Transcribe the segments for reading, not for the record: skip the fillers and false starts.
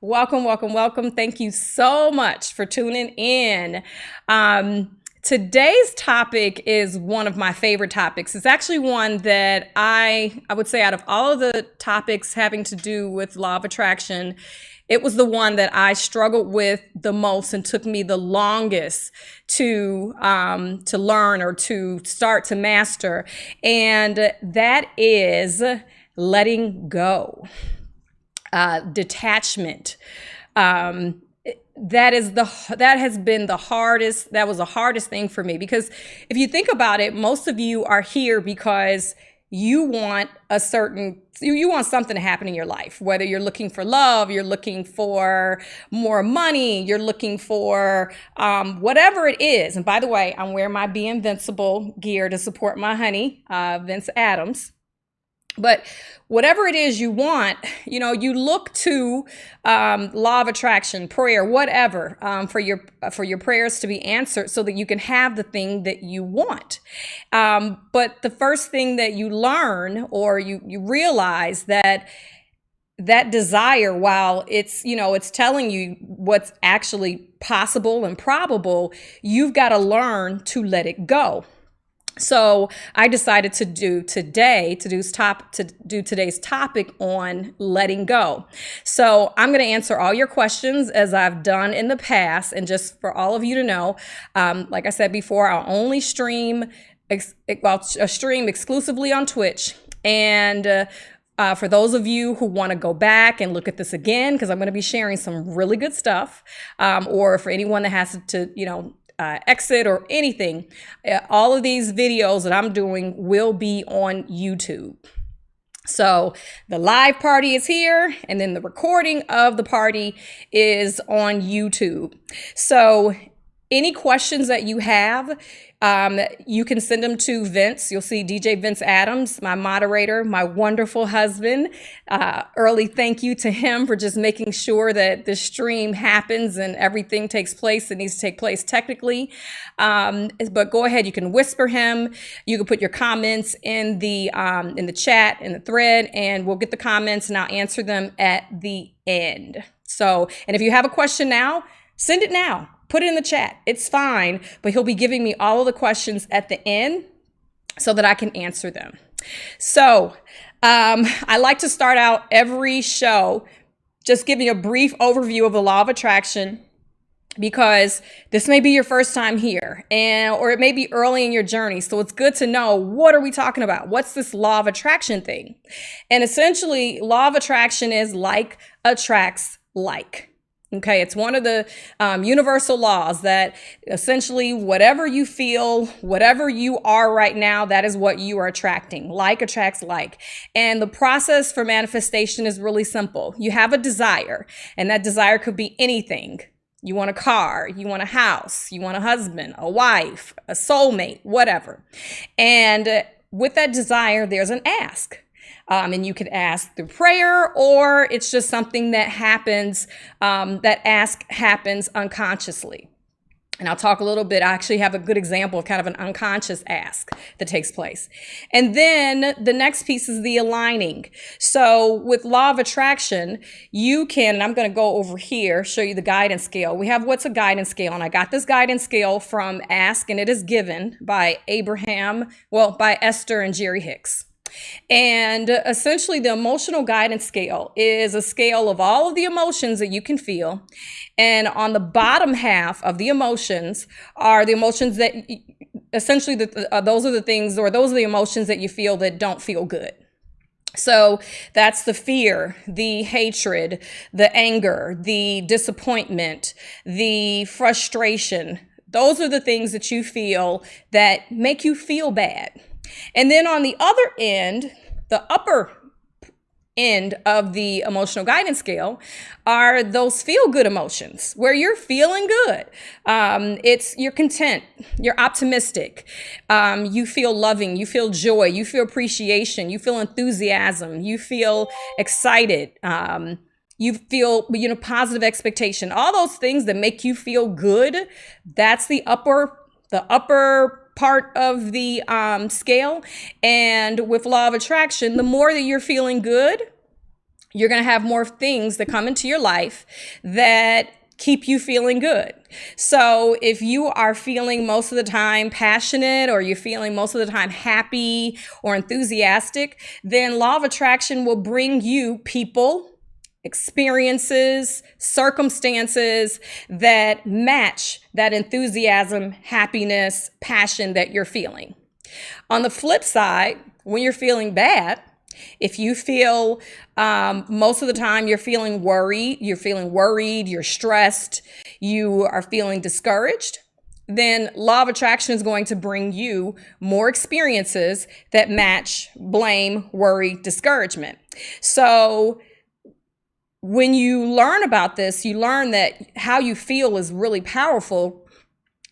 Welcome, welcome, welcome. Thank you so much for tuning in. Today's topic is one of my favorite topics. It's actually one that I would say out of all of the topics having to do with law of attraction, it was the one that I struggled with the most and took me the longest to learn or to start to master. And that is letting go. Detachment. That has been the hardest. That was the hardest thing for me, because if you think about it, most of you are here because you want you want something to happen in your life, whether you're looking for love, you're looking for more money, you're looking for whatever it is. And by the way, I'm wearing my Be Invincible gear to support my honey, Vince Adams. But whatever it is you want, you look to law of attraction, prayer, whatever, for your prayers to be answered so that you can have the thing that you want. But the first thing that you learn, or you realize that desire, while it's telling you what's actually possible and probable, you've got to learn to let it go. So I decided to do today's topic on letting go. So I'm going to answer all your questions as I've done in the past. And just for all of you to know, like I said before, I'll only stream exclusively on Twitch. And for those of you who want to go back and look at this again, because I'm going to be sharing some really good stuff, or for anyone that has to, exit or anything, all of these videos that I'm doing will be on YouTube. So the live party is here, and then the recording of the party is on YouTube. So any questions that you have, you can send them to Vince. You'll see DJ Vince Adams, my moderator, my wonderful husband. Early thank you to him for just making sure that the stream happens and everything takes place that needs to take place technically. But go ahead, you can whisper him. You can put your comments in the chat, in the thread, and we'll get the comments and I'll answer them at the end. So, and if you have a question now, send it now. Put it in the chat. It's fine, but he'll be giving me all of the questions at the end so that I can answer them. So I like to start out every show just giving a brief overview of the law of attraction, because this may be your first time here, or it may be early in your journey. So it's good to know, what are we talking about? What's this law of attraction thing? And essentially, law of attraction is like attracts like. Okay, it's one of the universal laws that essentially whatever you feel, whatever you are right now, that is what you are attracting. Like attracts like. And the process for manifestation is really simple. You have a desire, and that desire could be anything. You want a car, you want a house, you want a husband, a wife, a soulmate, whatever. And with that desire, there's an ask. And you could ask through prayer, or it's just something that happens, that ask happens unconsciously. And I'll talk a little bit. I actually have a good example of kind of an unconscious ask that takes place. And then the next piece is the aligning. So with law of attraction, you can, and I'm going to go over here, show you the guidance scale. We have what's a guidance scale. And I got this guidance scale from Ask and It Is Given by by Esther and Jerry Hicks. And essentially, the emotional guidance scale is a scale of all of the emotions that you can feel. And on the bottom half of the emotions are the emotions that essentially those are the things, or those are the emotions that you feel that don't feel good. So that's the fear, the hatred, the anger, the disappointment, the frustration. Those are the things that you feel that make you feel bad. And then on the other end, the upper end of the emotional guidance scale are those feel-good emotions where you're feeling good. You're content, you're optimistic, you feel loving, you feel joy, you feel appreciation, you feel enthusiasm, you feel excited, you feel, positive expectation. All those things that make you feel good, that's the upper part of the scale. And with law of attraction, the more that you're feeling good, you're going to have more things that come into your life that keep you feeling good. So if you are feeling most of the time passionate, or you're feeling most of the time happy or enthusiastic, then law of attraction will bring you people, experiences, circumstances that match that enthusiasm, happiness, passion that you're feeling. On the flip side, when you're feeling bad, if you feel most of the time you're feeling worried, you're stressed, you are feeling discouraged, then law of attraction is going to bring you more experiences that match blame, worry, discouragement. So when you learn about this, you learn that how you feel is really powerful.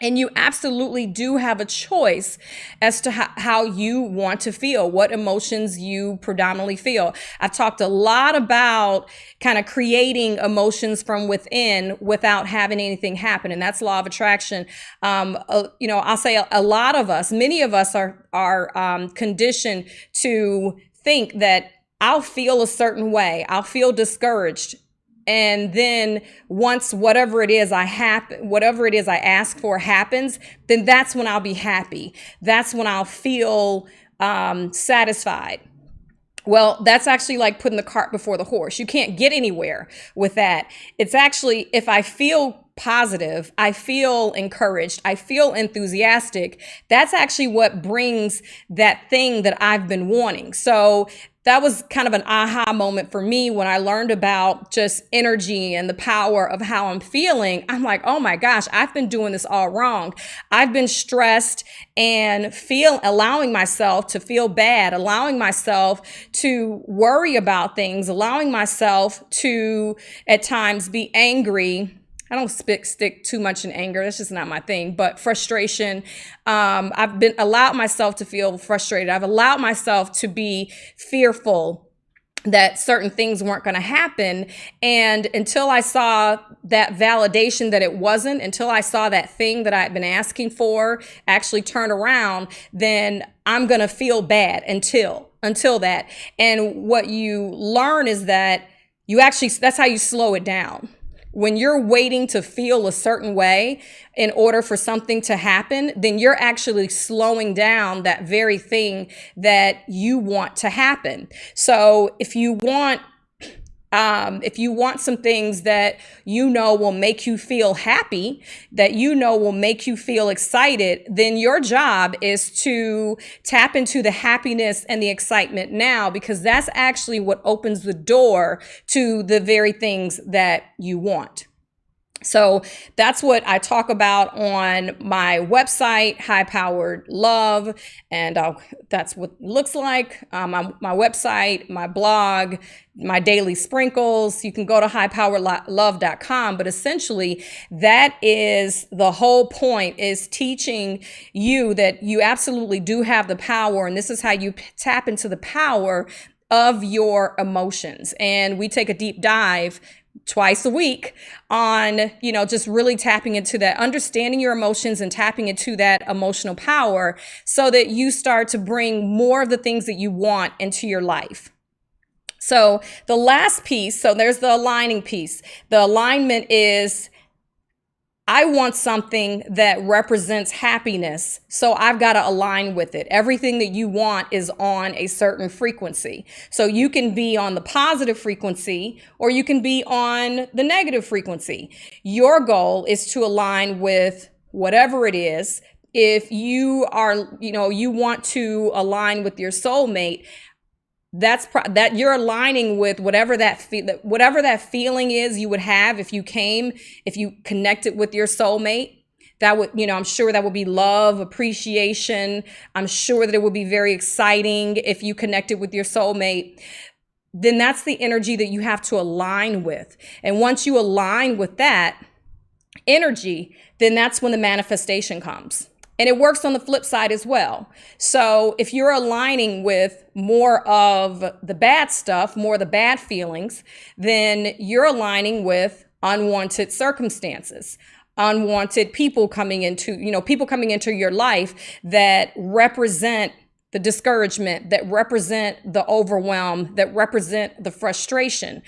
And you absolutely do have a choice as to how you want to feel, what emotions you predominantly feel. I've talked a lot about kind of creating emotions from within without having anything happen. And that's law of attraction. I'll say a lot of us, many of us are conditioned to think that I'll feel a certain way. I'll feel discouraged. And then once whatever it is I ask for happens, then that's when I'll be happy. That's when I'll feel satisfied. Well, that's actually like putting the cart before the horse. You can't get anywhere with that. It's actually, if I feel positive, I feel encouraged, I feel enthusiastic, that's actually what brings that thing that I've been wanting. So that was kind of an aha moment for me when I learned about just energy and the power of how I'm feeling. I'm like, oh my gosh, I've been doing this all wrong. I've been stressed and allowing myself to feel bad, allowing myself to worry about things, allowing myself to at times be angry. I don't stick too much in anger. That's just not my thing. But frustration. I've allowed myself to feel frustrated. I've allowed myself to be fearful that certain things weren't going to happen. And until I saw that validation that it wasn't, until I saw that thing that I'd been asking for actually turn around, then I'm going to feel bad until that. And what you learn is that that's how you slow it down. When you're waiting to feel a certain way in order for something to happen, then you're actually slowing down that very thing that you want to happen. So if you want some things that you know will make you feel happy, that you know will make you feel excited, then your job is to tap into the happiness and the excitement now, because that's actually what opens the door to the very things that you want. So that's what I talk about on my website, High Powered Love. And that's what it looks like. My website, my blog, my daily sprinkles. You can go to highpoweredlove.com. But essentially, that is the whole point, is teaching you that you absolutely do have the power. And this is how you tap into the power of your emotions. And we take a deep dive twice a week on, just really tapping into that, understanding your emotions and tapping into that emotional power so that you start to bring more of the things that you want into your life. So the last piece, so there's the aligning piece. The alignment is, I want something that represents happiness, so I've got to align with it. Everything that you want is on a certain frequency. So you can be on the positive frequency or you can be on the negative frequency. Your goal is to align with whatever it is. If you are, you want to align with your soulmate, that you're aligning with whatever that feeling is you would have if you connected with your soulmate. That would, I'm sure that would be love, appreciation. I'm sure that it would be very exciting if you connected with your soulmate. Then that's the energy that you have to align with. And once you align with that energy, then that's when the manifestation comes. And it works on the flip side as well. So if you're aligning with more of the bad stuff, more of the bad feelings, then you're aligning with unwanted circumstances, unwanted people coming into your life that represent the discouragement, that represent the overwhelm, that represent the frustration.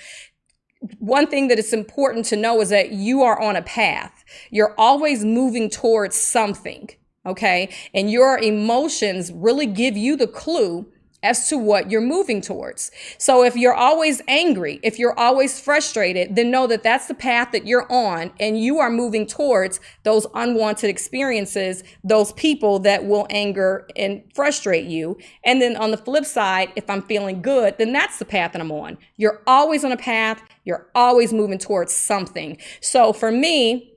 One thing that it's important to know is that you are on a path. You're always moving towards something, okay? And your emotions really give you the clue as to what you're moving towards. So if you're always angry, if you're always frustrated, then know that that's the path that you're on, and you are moving towards those unwanted experiences, those people that will anger and frustrate you. And then on the flip side, if I'm feeling good, then that's the path that I'm on. You're always on a path. You're always moving towards something. So for me,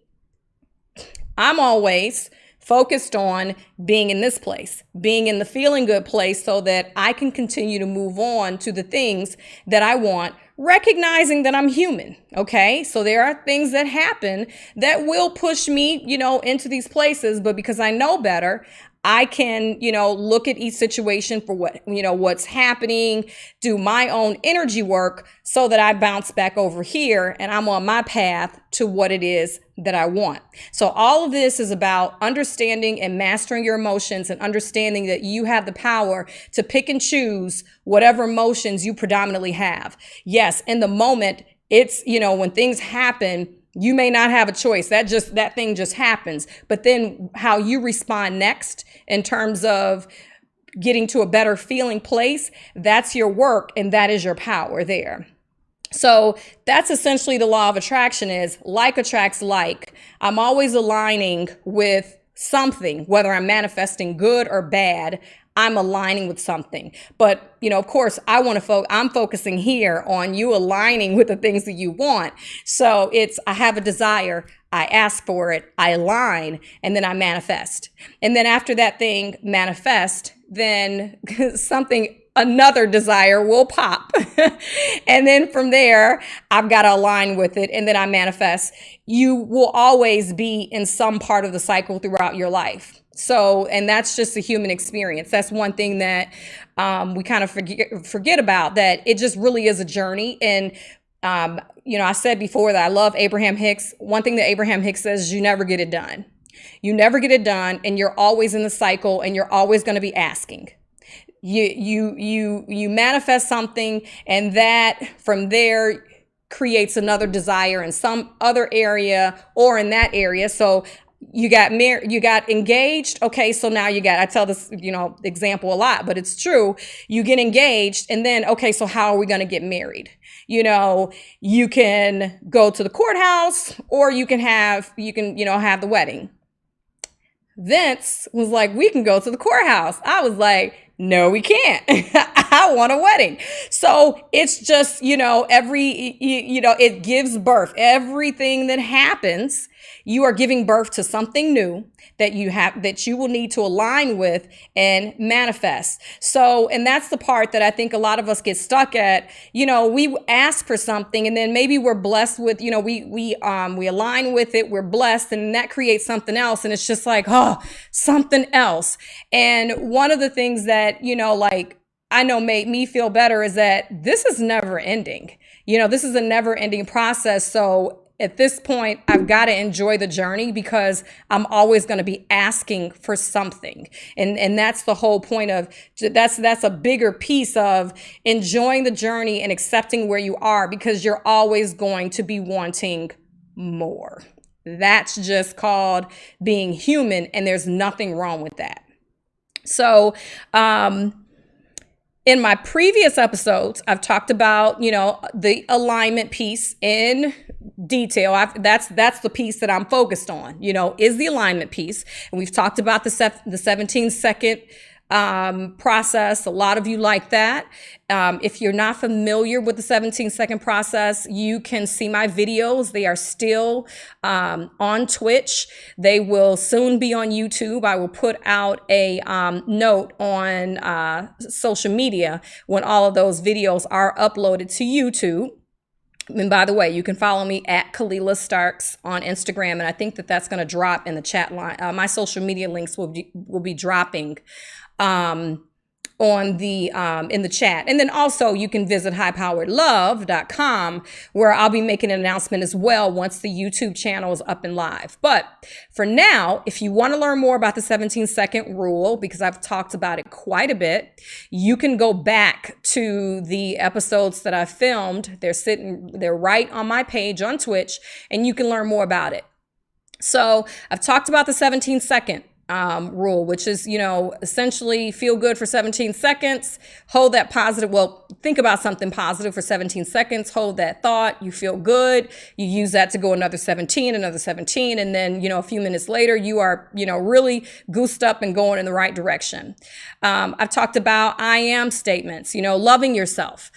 I'm always focused on being in this place, being in the feeling good place, so that I can continue to move on to the things that I want, recognizing that I'm human. Okay. So there are things that happen that will push me, into these places, but because I know better, I can, look at each situation for what's happening, do my own energy work so that I bounce back over here and I'm on my path to what it is that I want. So all of this is about understanding and mastering your emotions, and understanding that you have the power to pick and choose whatever emotions you predominantly have. Yes, in the moment, it's, when things happen, you may not have a choice. That thing just happens. But then how you respond next in terms of getting to a better feeling place, that's your work, and that is your power there. So that's essentially the law of attraction, is like attracts like. I'm always aligning with something, whether I'm manifesting good or bad. I'm aligning with something. But, of course, I'm focusing here on you aligning with the things that you want. So I have a desire, I ask for it, I align, and then I manifest. And then after that thing manifests, then another desire will pop. And then from there, I've got to align with it, and then I manifest. You will always be in some part of the cycle throughout your life. So, and that's just a human experience. That's one thing that we kind of forget about, that it just really is a journey. And, I said before that I love Abraham Hicks. One thing that Abraham Hicks says is you never get it done. You never get it done, and you're always in the cycle, and you're always going to be asking. You manifest something, and that from there creates another desire in some other area or in that area. So you got married, you got engaged. Okay. So now I tell this, example a lot, but it's true. You get engaged, and then, okay, so how are we going to get married? You can go to the courthouse, or you can have the wedding. Vince was like, we can go to the courthouse. I was like, no, we can't. I want a wedding. So it's just, it gives birth. Everything that happens, you are giving birth to something new that you will need to align with and manifest. So, and that's the part that I think a lot of us get stuck at. We ask for something, and then maybe we're blessed with, we align with it, we're blessed, and that creates something else. And it's just like, something else. And one of the things that, I know made me feel better is that this is never ending. This is a never ending process. So at this point, I've got to enjoy the journey, because I'm always going to be asking for something. And that's the whole point of that's a bigger piece of enjoying the journey and accepting where you are, because you're always going to be wanting more. That's just called being human, and there's nothing wrong with that. So, in my previous episodes, I've talked about, the alignment piece in detail. That's the piece that I'm focused on, is the alignment piece. And we've talked about the 17-second process. A lot of you like that. If you're not familiar with the 17-second process, you can see my videos. They are still on Twitch. They will soon be on YouTube. I will put out a note on social media when all of those videos are uploaded to YouTube. And by the way, you can follow me at Kalila Starks on Instagram, and I think that's going to drop in the chat line. My social media links will be dropping on the in the chat. And then also you can visit highpoweredlove.com, where I'll be making an announcement as well once the YouTube channel is up and live. But for now, if you want to learn more about the 17-second rule, because I've talked about it quite a bit, you can go back to the episodes that I filmed. They're right on my page on Twitch, and you can learn more about it. So I've talked about the 17-second rule, which is, essentially feel good for 17 seconds, hold that positive. Well, think about something positive for 17 seconds, hold that thought, you feel good. You use that to go another 17. And then, a few minutes later, you are, really goosed up and going in the right direction. I've talked about I am statements, loving yourself.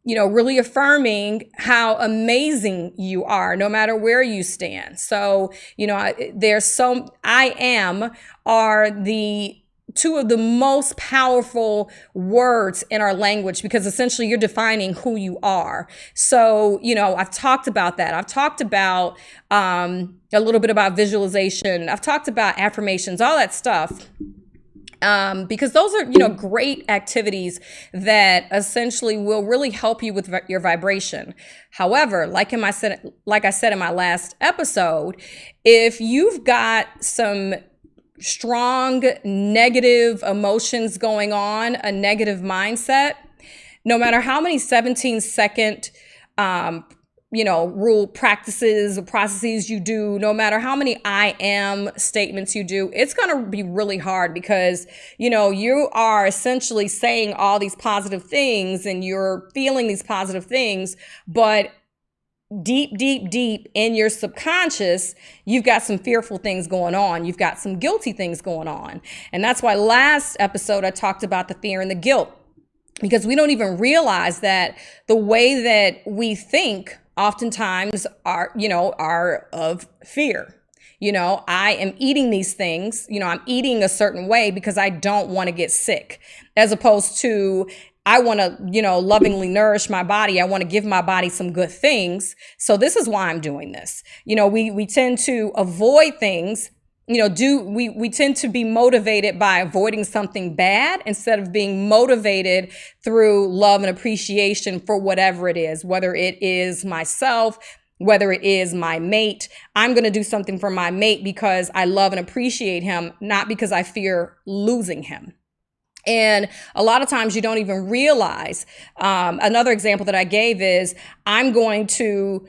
Really affirming how amazing you are, no matter where you stand. So, I am are the two of the most powerful words in our language, because essentially you're defining who you are. So, I've talked about that. I've talked about a little bit about visualization. I've talked about affirmations, all that stuff. Because those are, great activities that essentially will really help you with your vibration. However, like I said in my last episode, if you've got some strong negative emotions going on, a negative mindset, no matter how many 17-second rule practices or processes you do, no matter how many I am statements you do, it's going to be really hard, because, you are essentially saying all these positive things and you're feeling these positive things, but deep in your subconscious, you've got some fearful things going on. You've got some guilty things going on. And that's why last episode I talked about the fear and the guilt, because we don't even realize that the way that we think oftentimes are of fear. I am eating these things, I'm eating a certain way because I don't want to get sick, as opposed to I want to, lovingly nourish my body. I want to give my body some good things. So this is why I'm doing this. We tend to avoid things. We tend to be motivated by avoiding something bad instead of being motivated through love and appreciation for whatever it is, whether it is myself, whether it is my mate. I'm going to do something for my mate because I love and appreciate him, not because I fear losing him. And a lot of times you don't even realize. Another example that I gave is I'm going to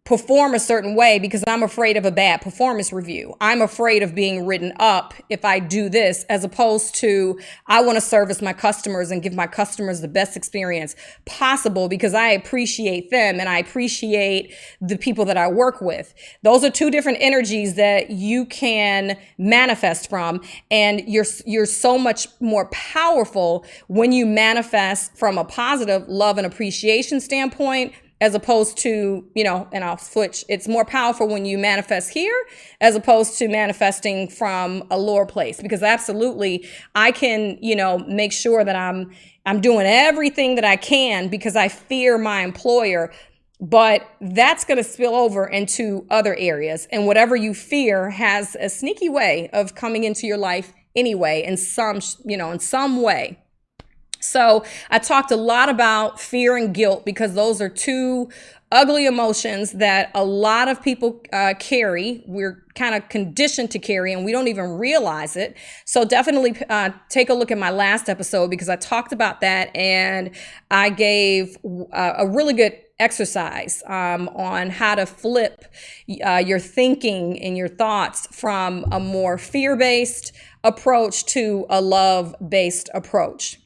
perform a certain way because I'm afraid of a bad performance review. I'm afraid of being written up if I do this, as opposed to I want to service my customers and give my customers the best experience possible because I appreciate them and I appreciate the people that I work with. Those are two different energies that you can manifest from, and you're so much more powerful when you manifest from a positive love and appreciation standpoint, as opposed to, and I'll switch. It's more powerful when you manifest here as opposed to manifesting from a lower place, because absolutely I can, make sure that I'm doing everything that I can because I fear my employer, but that's going to spill over into other areas. And whatever you fear has a sneaky way of coming into your life anyway, in some way. So I talked a lot about fear and guilt because those are two ugly emotions that a lot of people carry. We're kind of conditioned to carry and we don't even realize it. So definitely take a look at my last episode because I talked about that, and I gave a really good exercise on how to flip your thinking and your thoughts from a more fear-based approach to a love-based approach.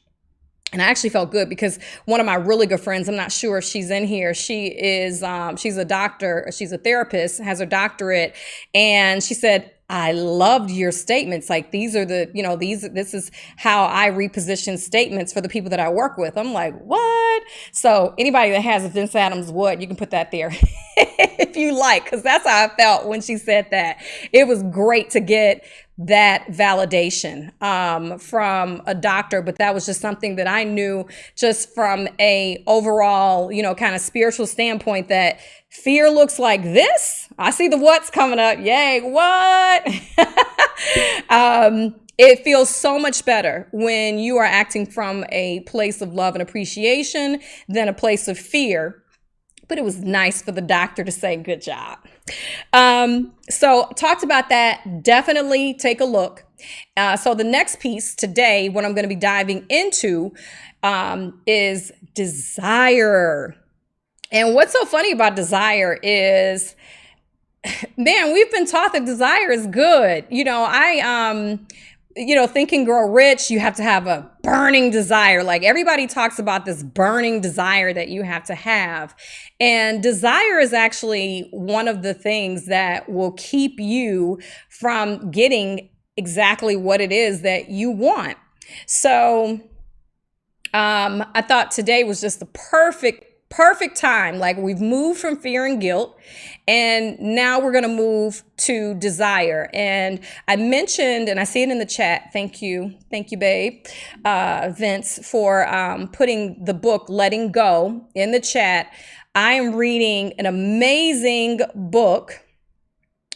And I actually felt good because one of my really good friends, I'm not sure if she's in here, she's a doctor, she's a therapist, has her doctorate. And she said, I loved your statements. Like these are this is how I reposition statements for the people that I work with. I'm like, what? So anybody that has a Vince Adams what, you can put that there if you like, because that's how I felt when she said that. It was great to get that validation from a doctor, but that was just something that I knew just from a overall, kind of spiritual standpoint, that fear looks like this. I see the what's coming up. Yay, what? It feels so much better when you are acting from a place of love and appreciation than a place of fear. But it was nice for the doctor to say, good job. So talked about that. Definitely take a look. So the next piece today, what I'm going to be diving into is desire. And what's so funny about desire is, man, we've been taught that desire is good. Think and Grow Rich, you have to have a burning desire. Like everybody talks about this burning desire that you have to have. And desire is actually one of the things that will keep you from getting exactly what it is that you want. So I thought today was just the perfect time. Like we've moved from fear and guilt, and now we're going to move to desire. And I mentioned, and I see it in the chat. Thank you, babe, Vince, for putting the book Letting Go in the chat. I am reading an amazing book,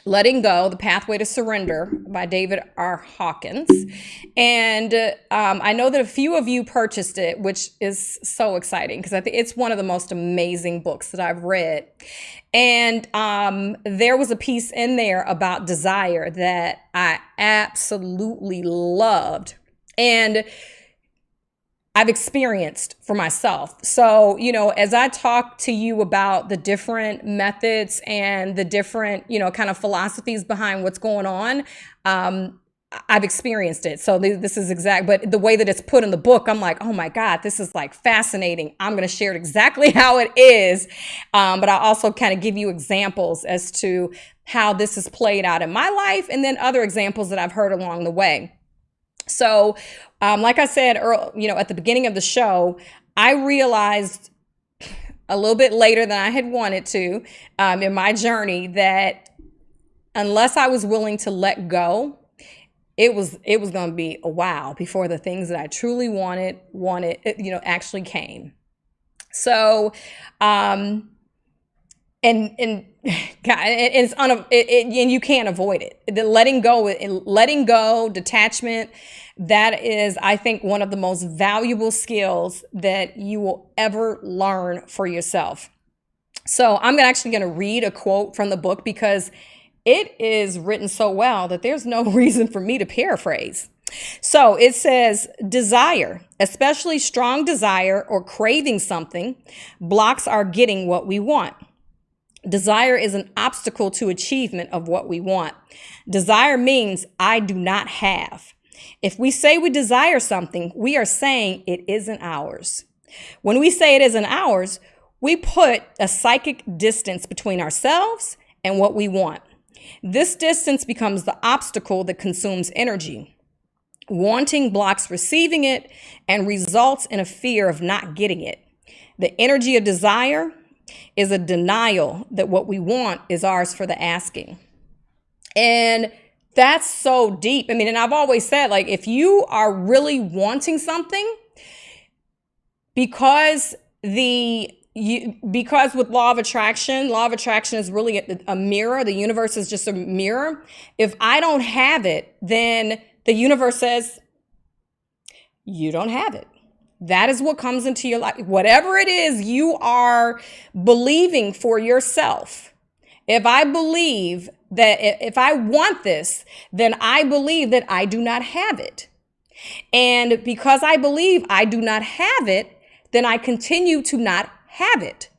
Letting Go, The Pathway to Surrender by David R. Hawkins. And I know that a few of you purchased it, which is so exciting because I think it's one of the most amazing books that I've read. And there was a piece in there about desire that I absolutely loved. And I've experienced for myself. So, as I talk to you about the different methods and the different, kind of philosophies behind what's going on, I've experienced it. So this is exact, but the way that it's put in the book, I'm like, oh my God, this is like fascinating. I'm going to share it exactly how it is. But I also kind of give you examples as to how this is played out in my life, and then other examples that I've heard along the way. So, like I said, at the beginning of the show, I realized a little bit later than I had wanted to in my journey that unless I was willing to let go, it was going to be a while before the things that I truly wanted, actually came. So, and you can't avoid it. The letting go, detachment, that is, I think, one of the most valuable skills that you will ever learn for yourself. So I'm actually going to read a quote from the book because it is written so well that there's no reason for me to paraphrase. So it says, desire, especially strong desire or craving something, blocks our getting what we want. Desire is an obstacle to achievement of what we want. Desire means I do not have. If we say we desire something, we are saying it isn't ours. When we say it isn't ours, we put a psychic distance between ourselves and what we want. This distance becomes the obstacle that consumes energy. Wanting blocks receiving it and results in a fear of not getting it. The energy of desire is a denial that what we want is ours for the asking. And that's so deep. I mean, and I've always said, like, if you are really wanting something, because with law of attraction is really a mirror. The universe is just a mirror. If I don't have it, then the universe says, you don't have it. That is what comes into your life. Whatever it is you are believing for yourself. If I believe that if I want this, then I believe that I do not have it. And because I believe I do not have it, then I continue to not have it.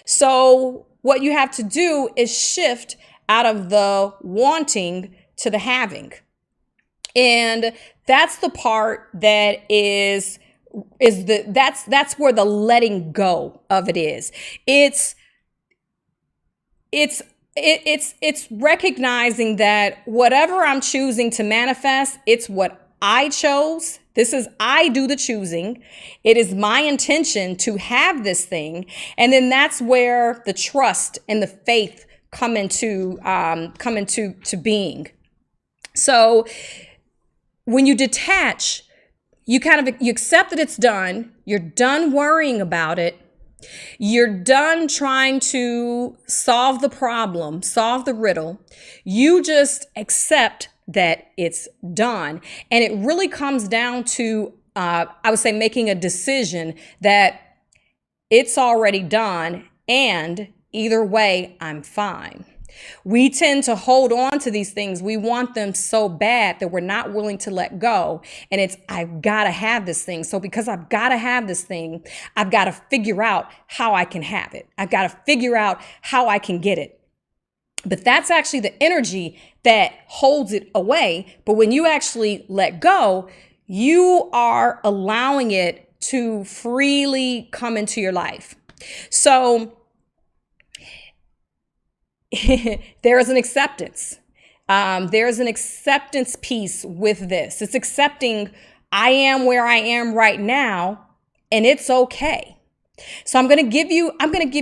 So what you have to do is shift out of the wanting to the having. And that's the part that that's where the letting go of it is. It's recognizing that whatever I'm choosing to manifest, it's what I chose. I do the choosing. It is my intention to have this thing. And then that's where the trust and the faith come into being. So when you detach, you accept that it's done. You're done worrying about it. You're done trying to solve the problem, solve the riddle. You just accept that it's done. And it really comes down to, I would say, making a decision that it's already done, and either way, I'm fine. We tend to hold on to these things. We want them so bad that we're not willing to let go. And it's, I've got to have this thing. So because I've got to have this thing, I've got to figure out how I can have it. I've got to figure out how I can get it. But that's actually the energy that holds it away. But when you actually let go, you are allowing it to freely come into your life. So there is an acceptance. There's an acceptance piece with this. It's accepting I am where I am right now, and it's okay. So I'm going to give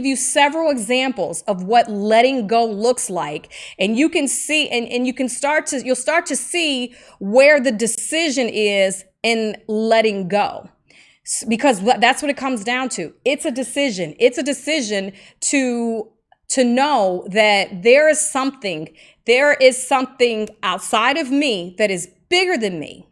you several examples of what letting go looks like, and you can see, and you'll start to see where the decision is in letting go. Because that's what it comes down to. It's a decision. It's a decision to know that there is something outside of me that is bigger than me,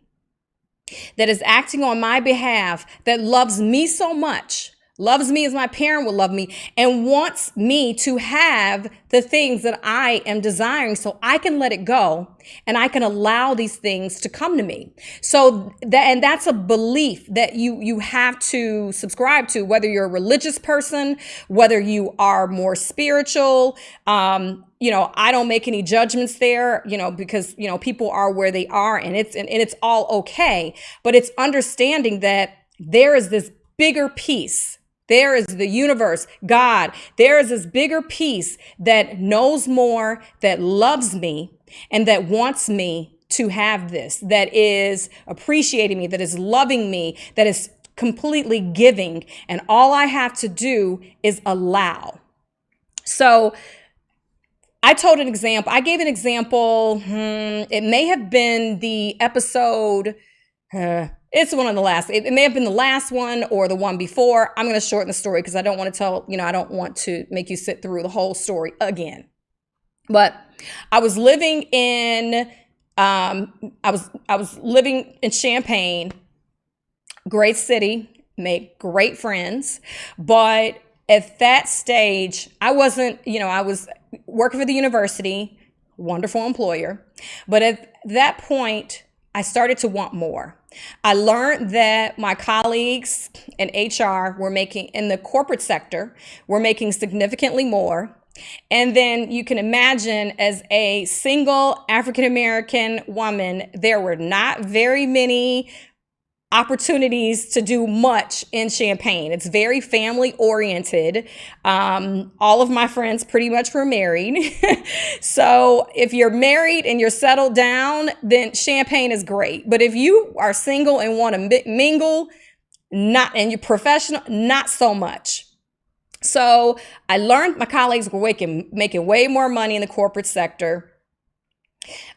that is acting on my behalf, that loves me so much, loves me as my parent would love me, and wants me to have the things that I am desiring, so I can let it go and I can allow these things to come to me. So that's a belief that you have to subscribe to, whether you're a religious person, whether you are more spiritual. I don't make any judgments there, because people are where they are, and it's all okay. But it's understanding that there is this bigger piece. There is the universe, God. There is this bigger piece that knows more, that loves me, and that wants me to have this, that is appreciating me, that is loving me, that is completely giving. And all I have to do is allow. So I gave an example. It may have been the episode, it's one of the last. It may have been the last one or the one before. I'm going to shorten the story because I don't want to I don't want to make you sit through the whole story again. But I was living in, I was living in Champaign, great city, made great friends. But at that stage, I wasn't, I was working for the university, wonderful employer. But at that point, I started to want more. I learned that my colleagues in HR in the corporate sector, were making significantly more. And then you can imagine, as a single African-American woman, there were not very many opportunities to do much in Champaign. It's very family oriented. All of my friends pretty much were married. So if you're married and you're settled down, then Champaign is great. But if you are single and want to mingle, and you're professional, not so much. So I learned my colleagues were making way more money in the corporate sector.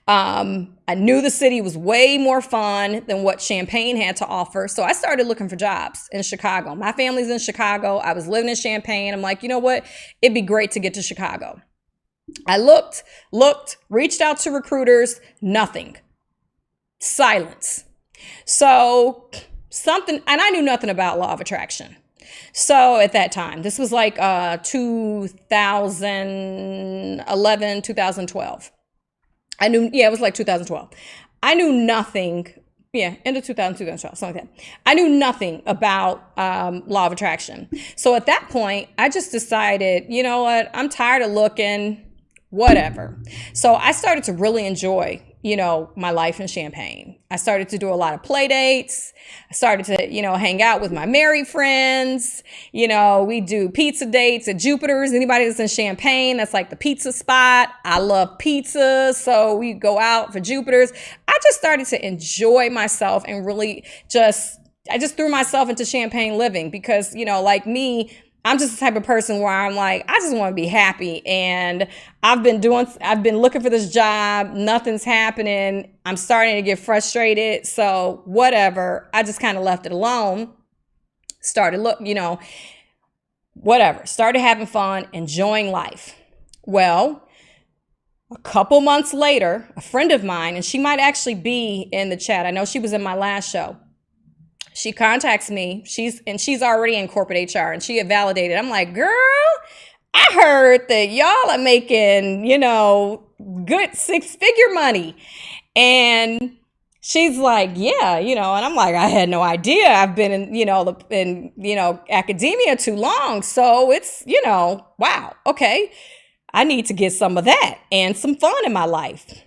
I knew the city was way more fun than what Champaign had to offer. So I started looking for jobs in Chicago. My family's in Chicago. I was living in Champaign. I'm like, you know what? It'd be great to get to Chicago. I looked, reached out to recruiters, nothing. Silence. So and I knew nothing about law of attraction. So at that time, this was like 2011, 2012. It was like 2012. I knew nothing. End of 2012, something like that. I knew nothing about law of attraction. So at that point, I just decided, you know what? I'm tired of looking, whatever. So I started to really enjoy, my life in Champaign. I started to do a lot of play dates. I started to, hang out with my married friends. We do pizza dates at Jupiter's. Anybody that's in Champaign, that's like the pizza spot. I love pizza. So we go out for Jupiter's. I just started to enjoy myself and really I just threw myself into Champaign living because, like me, I'm just the type of person where I'm like, I just want to be happy. And I've been looking for this job. Nothing's happening. I'm starting to get frustrated. So whatever. I just kind of left it alone. Started having fun, enjoying life. Well, A couple months later, a friend of mine, and she might actually be in the chat. I know she was in my last show. She contacts me. She's already in corporate HR, and she had validated. I'm like, girl, I heard that y'all are making, good six-figure money. And she's like, yeah, and I'm like, I had no idea. I've been in academia too long. So it's, wow, okay. I need to get some of that and some fun in my life.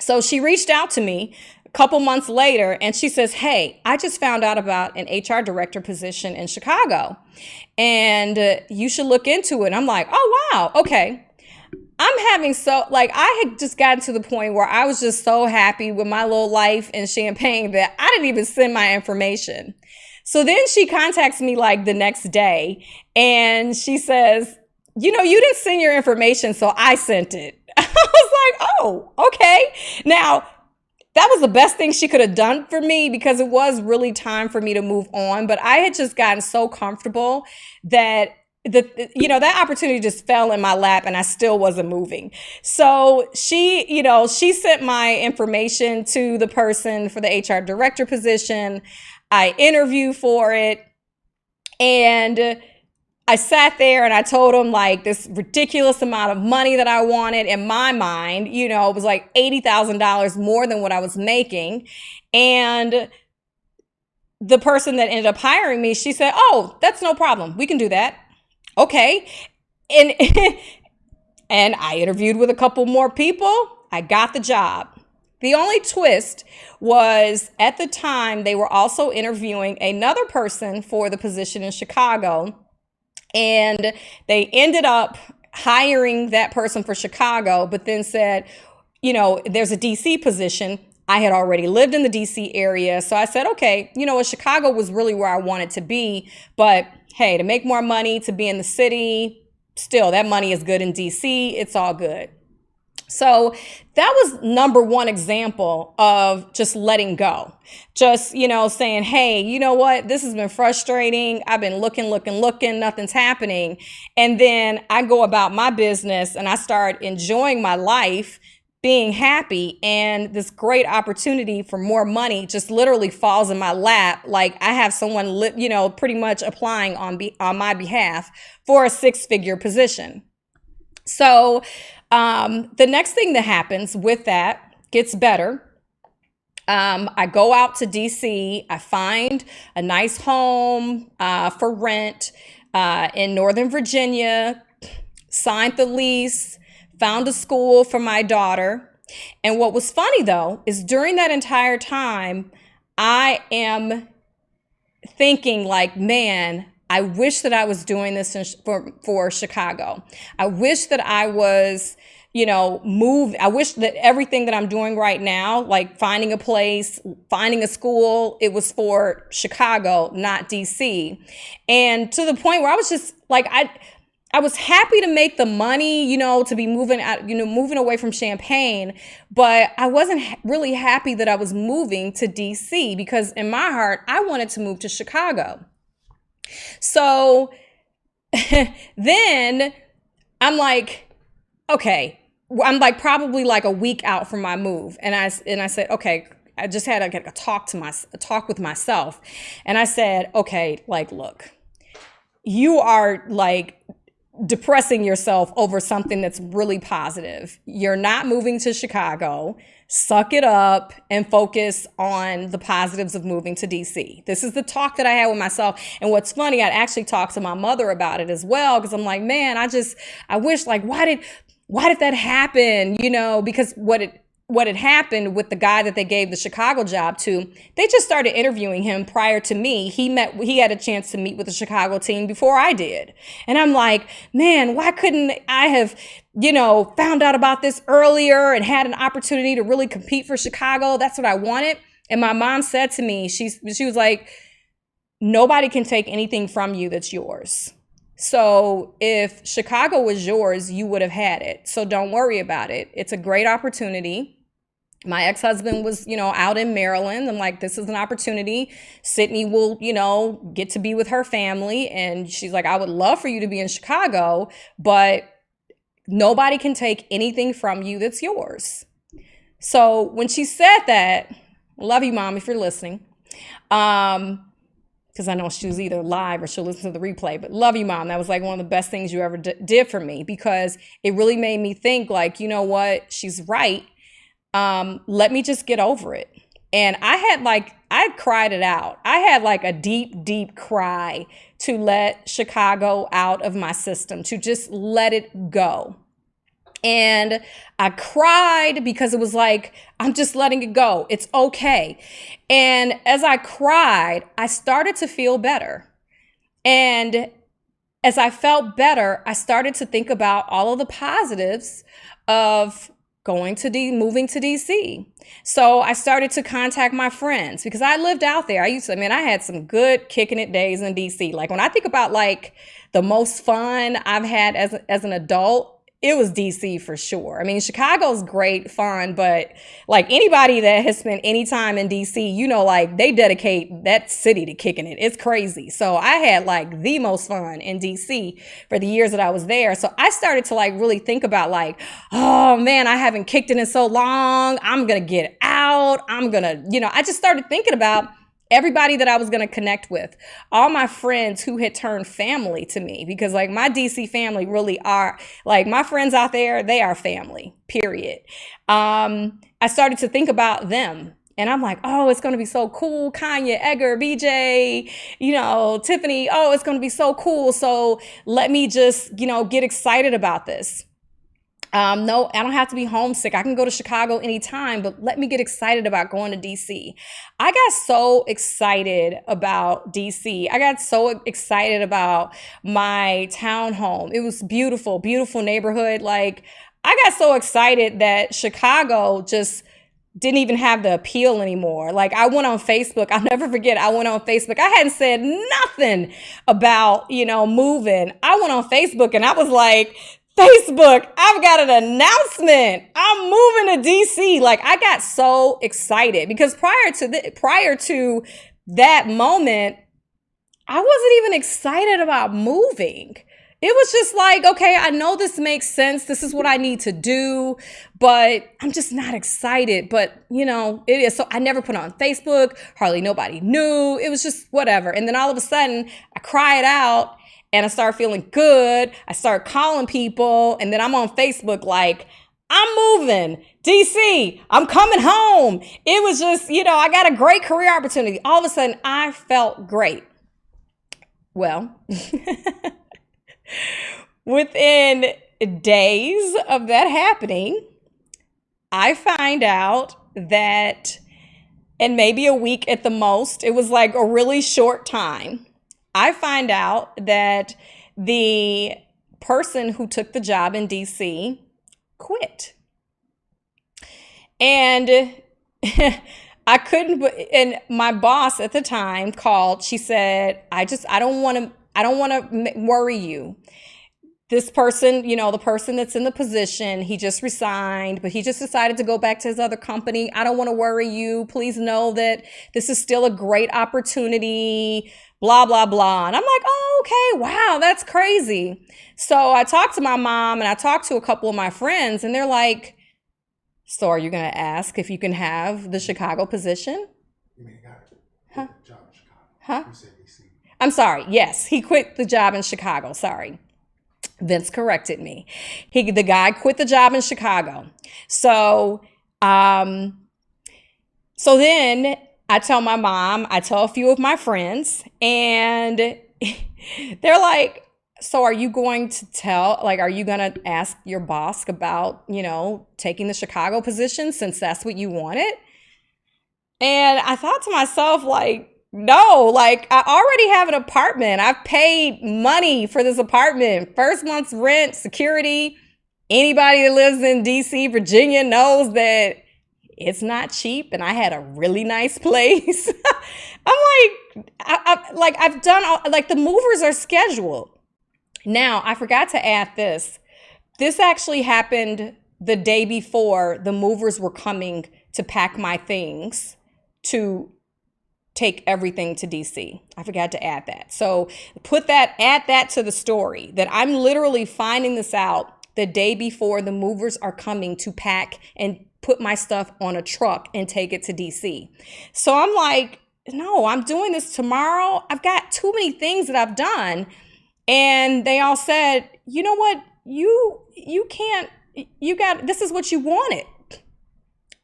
So she reached out to me a couple months later and she says, hey, I just found out about an HR director position in Chicago and you should look into it. And I'm like, oh, wow. Okay. I had just gotten to the point where I was just so happy with my little life in Champaign that I didn't even send my information. So then she contacts me like the next day and she says, you didn't send your information, so I sent it. I was like, oh, okay. Now, that was the best thing she could have done for me because it was really time for me to move on. But I had just gotten so comfortable that that opportunity just fell in my lap and I still wasn't moving. So she sent my information to the person for the HR director position. I interviewed for it and I sat there and I told him like this ridiculous amount of money that I wanted. In my mind, it was like $80,000 more than what I was making. And the person that ended up hiring me, she said, oh, that's no problem. We can do that. Okay. And, and I interviewed with a couple more people. I got the job. The only twist was at the time they were also interviewing another person for the position in Chicago. And they ended up hiring that person for Chicago, but then said, there's a DC position. I had already lived in the DC area. So I said, okay, Chicago was really where I wanted to be. But hey, to make more money, to be in the city, still that money is good in DC. It's all good. So that was number one example of just letting go. Just, saying, hey, you know what? This has been frustrating. I've been looking, nothing's happening. And then I go about my business and I start enjoying my life, being happy. And this great opportunity for more money just literally falls in my lap. Like I have someone, pretty much applying on my behalf for a six-figure position. So the next thing that happens with that gets better. I go out to DC. I find a nice home for rent in Northern Virginia, signed the lease, found a school for my daughter. And what was funny, though, is during that entire time, I am thinking like, man, I wish that I was doing this for Chicago. I wish that I was, I wish that everything that I'm doing right now, like finding a place, finding a school, it was for Chicago, not DC. And to the point where I was just like, I was happy to make the money, to be moving out, moving away from Champaign, but I wasn't really happy that I was moving to DC because in my heart, I wanted to move to Chicago. So then I'm like, okay, I'm like probably like a week out from my move. And I said, okay, I just had a talk with myself. And I said, okay, like, look, you are like depressing yourself over something that's really positive. You're not moving to Chicago. Suck it up and focus on the positives of moving to DC. This is the talk that I had with myself. And what's funny, I'd actually talked to my mother about it as well. Cause I'm like, man, I wish like, why did that happen? Because what had happened with the guy that they gave the Chicago job to, they just started interviewing him prior to me. He had a chance to meet with the Chicago team before I did. And I'm like, man, why couldn't I have, found out about this earlier and had an opportunity to really compete for Chicago? That's what I wanted. And my mom said to me, she was like, nobody can take anything from you that's yours. So if Chicago was yours, you would have had it. So don't worry about it. It's a great opportunity. My ex-husband was, out in Maryland. I'm like, this is an opportunity. Sydney will, get to be with her family. And she's like, I would love for you to be in Chicago, but nobody can take anything from you that's yours. So when she said that, love you, Mom, if you're listening. Because I know she was either live or she'll listen to the replay, but love you, Mom. That was like one of the best things you ever did for me, because it really made me think like, you know what? She's right. Let me just get over it. And I cried it out. I had like a deep, deep cry to let Chicago out of my system, to just let it go. And I cried because it was like, I'm just letting it go. It's okay. And as I cried, I started to feel better. And as I felt better, I started to think about all of the positives of moving to DC. So I started to contact my friends, because I lived out there. I had some good kicking it days in DC. Like when I think about like the most fun I've had as an adult, it was DC for sure. I mean, Chicago's great fun, but like anybody that has spent any time in DC, you know, like they dedicate that city to kicking it. It's crazy. So I had like the most fun in DC for the years that I was there. So I started to like really think about like, oh man, I haven't kicked it in so long. I'm going to get out. I just started thinking about everybody that I was going to connect with, all my friends who had turned family to me, because like my DC family really are like my friends out there. They are family, period. I started to think about them, and I'm like, oh, it's going to be so cool. Kanye, Edgar, BJ, Tiffany. Oh, it's going to be so cool. So let me just, get excited about this. No, I don't have to be homesick. I can go to Chicago anytime, but let me get excited about going to DC. I got so excited about DC. I got so excited about my townhome. It was beautiful, beautiful neighborhood. Like I got so excited that Chicago just didn't even have the appeal anymore. Like I went on Facebook. I'll never forget. I went on Facebook. I hadn't said nothing about, moving. I went on Facebook and I was like, Facebook, I've got an announcement. I'm moving to DC. Like I got so excited because prior to that moment, I wasn't even excited about moving. It was just like, okay, I know this makes sense. This is what I need to do, but I'm just not excited. But it is. So I never put it on Facebook. Hardly nobody knew. It was just whatever. And then all of a sudden I cry it out. And I start feeling good. I start calling people. And then I'm on Facebook like, I'm moving. DC, I'm coming home. It was just, I got a great career opportunity. All of a sudden, I felt great. Well, within days of that happening, I find out that, and maybe a week at the most, it was like a really short time, I find out that the person who took the job in DC quit. And I couldn't, and my boss at the time called. She said, I don't want to worry you. This person, the person that's in the position, he just resigned, but he just decided to go back to his other company. I don't want to worry you. Please know that this is still a great opportunity, blah, blah, blah. And I'm like, oh, okay, wow, that's crazy. So I talked to my mom and I talked to a couple of my friends, and they're like, so are you going to ask if you can have the Chicago position? You mean he got the job in Chicago? Huh? You said DC. I'm sorry. Yes, he quit the job in Chicago. Sorry. Vince corrected me. The guy quit the job in Chicago. So then I tell my mom, I tell a few of my friends, and they're like, so are you going to are you going to ask your boss about, taking the Chicago position since that's what you wanted? And I thought to myself, like, no, like I already have an apartment. I've paid money for this apartment. First month's rent, security. Anybody that lives in DC, Virginia knows that it's not cheap. And I had a really nice place. I've done, the movers are scheduled. Now, I forgot to add this. This actually happened the day before the movers were coming to pack my things to take everything to DC. I forgot to add that. So add that to the story, that I'm literally finding this out the day before the movers are coming to pack and put my stuff on a truck and take it to DC. So I'm like, no, I'm doing this tomorrow. I've got too many things that I've done. And they all said, you know what? You can't, this is what you wanted.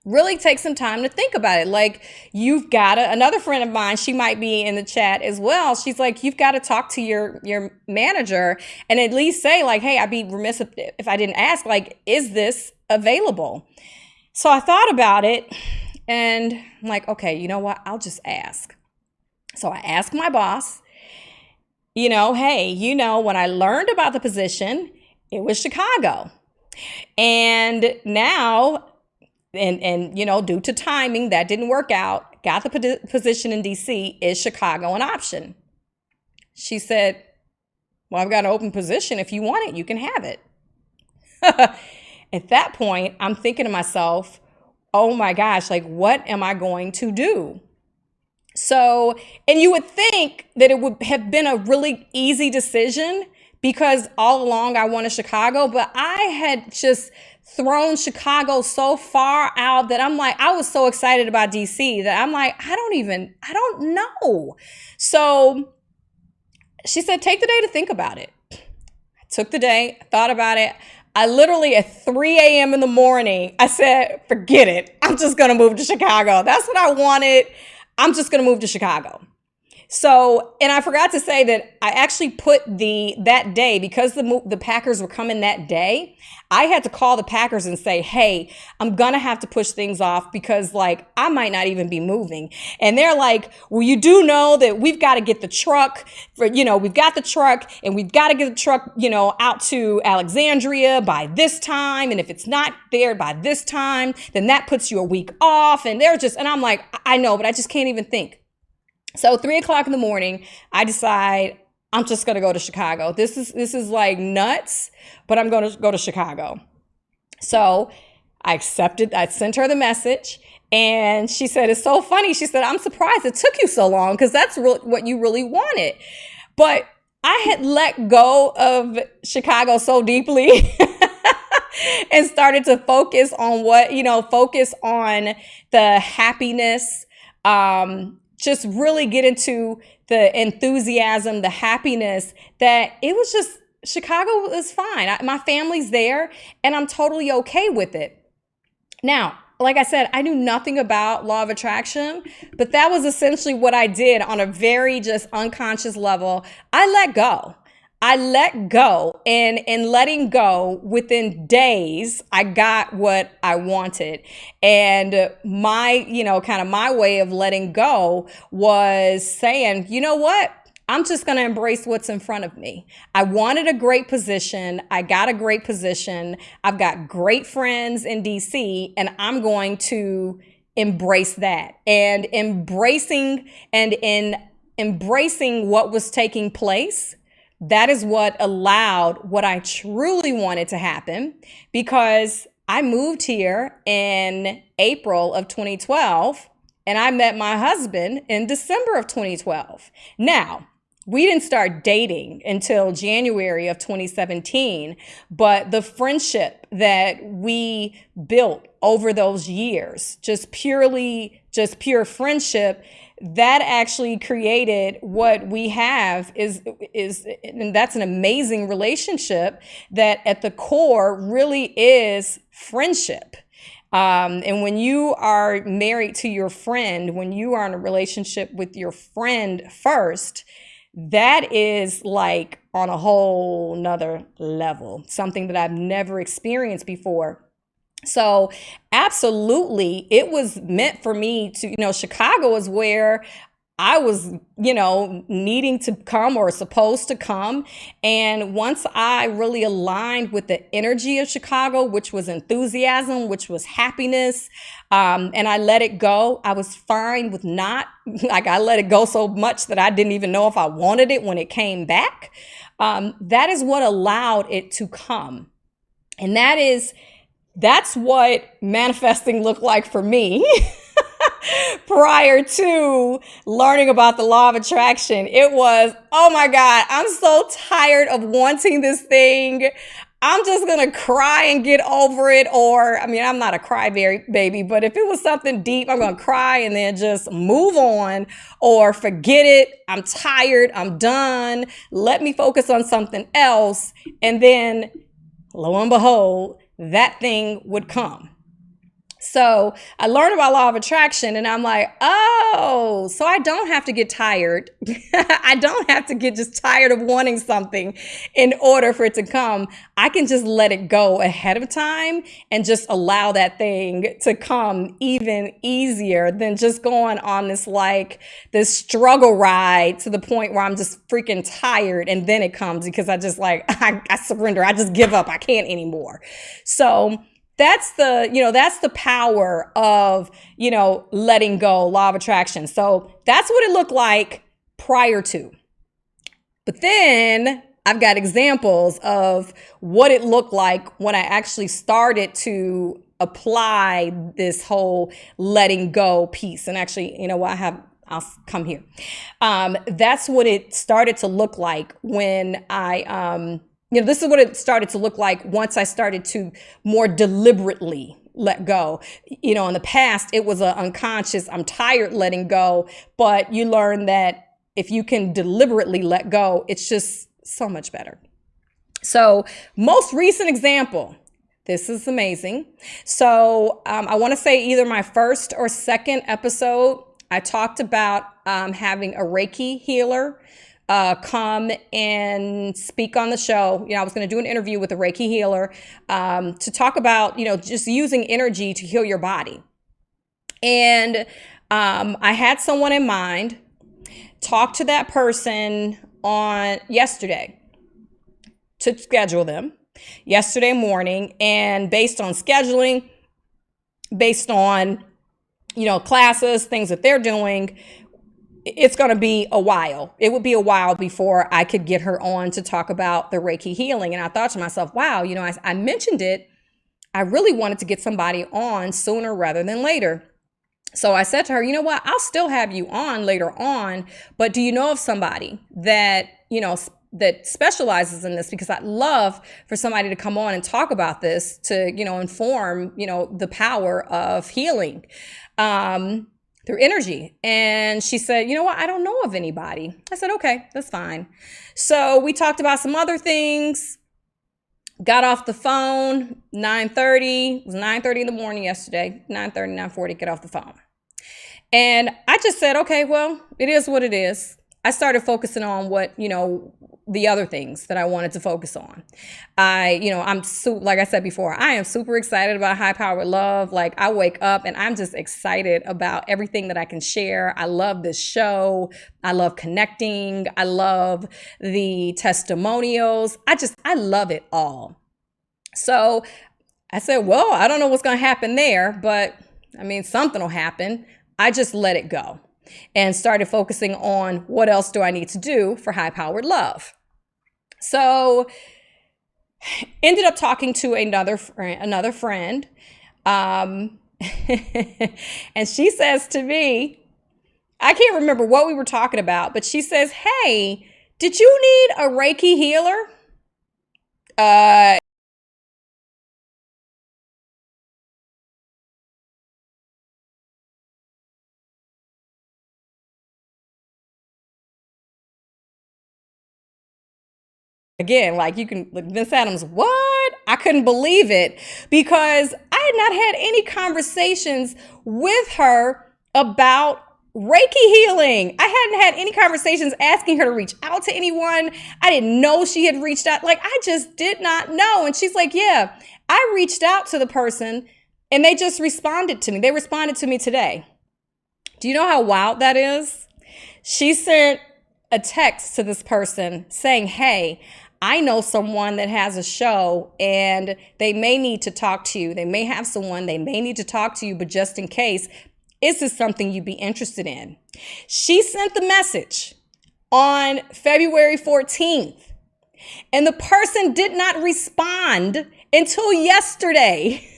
Really take some time to think about it. Like, you've got to, another friend of mine, she might be in the chat as well. She's like, you've got to talk to your manager and at least say like, hey, I'd be remiss if I didn't ask, like, is this available? So I thought about it and I'm like, okay, you know what? I'll just ask. So I asked my boss, hey, when I learned about the position, it was Chicago. And now, and due to timing, that didn't work out. Got the position in DC. Is Chicago an option? She said, well, I've got an open position. If you want it, you can have it. At that point, I'm thinking to myself, oh my gosh, like, what am I going to do? So, and you would think that it would have been a really easy decision because all along I wanted Chicago, but I had just thrown Chicago so far out that I'm like, I was so excited about DC that I'm like, I don't know. So she said, take the day to think about it. I took the day, thought about it. I literally at 3 a.m. in the morning, I said, forget it. I'm just going to move to Chicago. That's what I wanted. I'm just going to move to Chicago. So, and I forgot to say that I actually put that day, because the Packers were coming that day, I had to call the Packers and say, hey, I'm going to have to push things off because like I might not even be moving. And they're like, well, you do know that we've got to get the truck we've got the truck and we've got to get the truck, out to Alexandria by this time. And if it's not there by this time, then that puts you a week off. And and I'm like, I know, but I just can't even think. So 3 o'clock in the morning, I decide I'm just going to go to Chicago. This is like nuts, but I'm going to go to Chicago. So I accepted. I sent her the message and she said, it's so funny. She said, I'm surprised it took you so long because that's what you really wanted. But I had let go of Chicago so deeply and started to focus on focus on the happiness, just really get into the enthusiasm, the happiness that it was just, Chicago is fine. My family's there and I'm totally okay with it. Now, like I said, I knew nothing about law of attraction, but that was essentially what I did on a very just unconscious level. I let go. And in letting go, within days, I got what I wanted. And my, kind of my way of letting go was saying, you know what? I'm just going to embrace what's in front of me. I wanted a great position. I got a great position. I've got great friends in DC, and I'm going to embrace that. And in embracing what was taking place, that is what allowed what I truly wanted to happen, because I moved here in April of 2012 and I met my husband in December of 2012. Now, we didn't start dating until January of 2017, but the friendship that we built over those years, just pure friendship, that actually created what we have is, and that's an amazing relationship that at the core really is friendship. And when you are married to your friend, when you are in a relationship with your friend first, that is like on a whole nother level, something that I've never experienced before. So absolutely, it was meant for me to, Chicago is where I was, needing to come or supposed to come. And once I really aligned with the energy of Chicago, which was enthusiasm, which was happiness, and I let it go, I was fine with I let it go so much that I didn't even know if I wanted it when it came back. That is what allowed it to come. And that's what manifesting looked like for me prior to learning about the law of attraction. It was, oh my God, I'm so tired of wanting this thing. I'm just going to cry and get over it. Or, I mean, I'm not a crybaby, but if it was something deep, I'm going to cry and then just move on or forget it. I'm tired. I'm done. Let me focus on something else. And then lo and behold, that thing would come. So I learned about law of attraction and I'm like, oh, so I don't have to get tired. I don't have to get just tired of wanting something in order for it to come. I can just let it go ahead of time and just allow that thing to come even easier than just going on this struggle ride to the point where I'm just freaking tired and then it comes because I just I surrender. I just give up. I can't anymore. So that's the power of, letting go, law of attraction. So that's what it looked like prior to. But then I've got examples of what it looked like when I actually started to apply this whole letting go piece. And actually, I'll come here. That's what it started to look like when this is what it started to look like once I started to more deliberately let go. In the past, it was an unconscious, I'm tired letting go, but you learn that if you can deliberately let go, it's just so much better. So most recent example, this is amazing. So I want to say either my first or second episode, I talked about having a Reiki healer come and speak on the show. I was going to do an interview with a Reiki healer to talk about, just using energy to heal your body. And I had someone in mind, talk to that person on yesterday to schedule them yesterday morning. And based on scheduling, based on, classes, things that they're doing, it's going to be a while. It would be a while before I could get her on to talk about the Reiki healing. And I thought to myself, wow, I mentioned it. I really wanted to get somebody on sooner rather than later. So I said to her, you know what, I'll still have you on later on, but do you know of somebody that, that specializes in this? Because I'd love for somebody to come on and talk about this to, inform, the power of healing. Through energy. And she said, you know what? I don't know of anybody. I said, okay, that's fine. So we talked about some other things, got off the phone, 9:30. It was 9:30 in the morning yesterday, 9:30, 9:40, get off the phone. And I just said, okay, well, it is what it is. I started focusing on what, the other things that I wanted to focus on. Like I said before, I am super excited about High Powered Love. Like I wake up and I'm just excited about everything that I can share. I love this show. I love connecting. I love the testimonials. I love it all. So I said, well, I don't know what's going to happen there, but something will happen. I just let it go and started focusing on what else do I need to do for High Powered Love. So ended up talking to another friend. And she says to me, I can't remember what we were talking about, but she says, hey, did you need a Reiki healer? Again, Vince Adams, what? I couldn't believe it because I had not had any conversations with her about Reiki healing. I hadn't had any conversations asking her to reach out to anyone. I didn't know she had reached out. I just did not know. And she's like, yeah, I reached out to the person and they just responded to me. They responded to me today. Do you know how wild that is? She sent a text to this person saying, hey, I know someone that has a show and they may need to talk to you. They may have someone they may need to talk to you, but just in case, is this something you'd be interested in? She sent the message on February 14th and the person did not respond until yesterday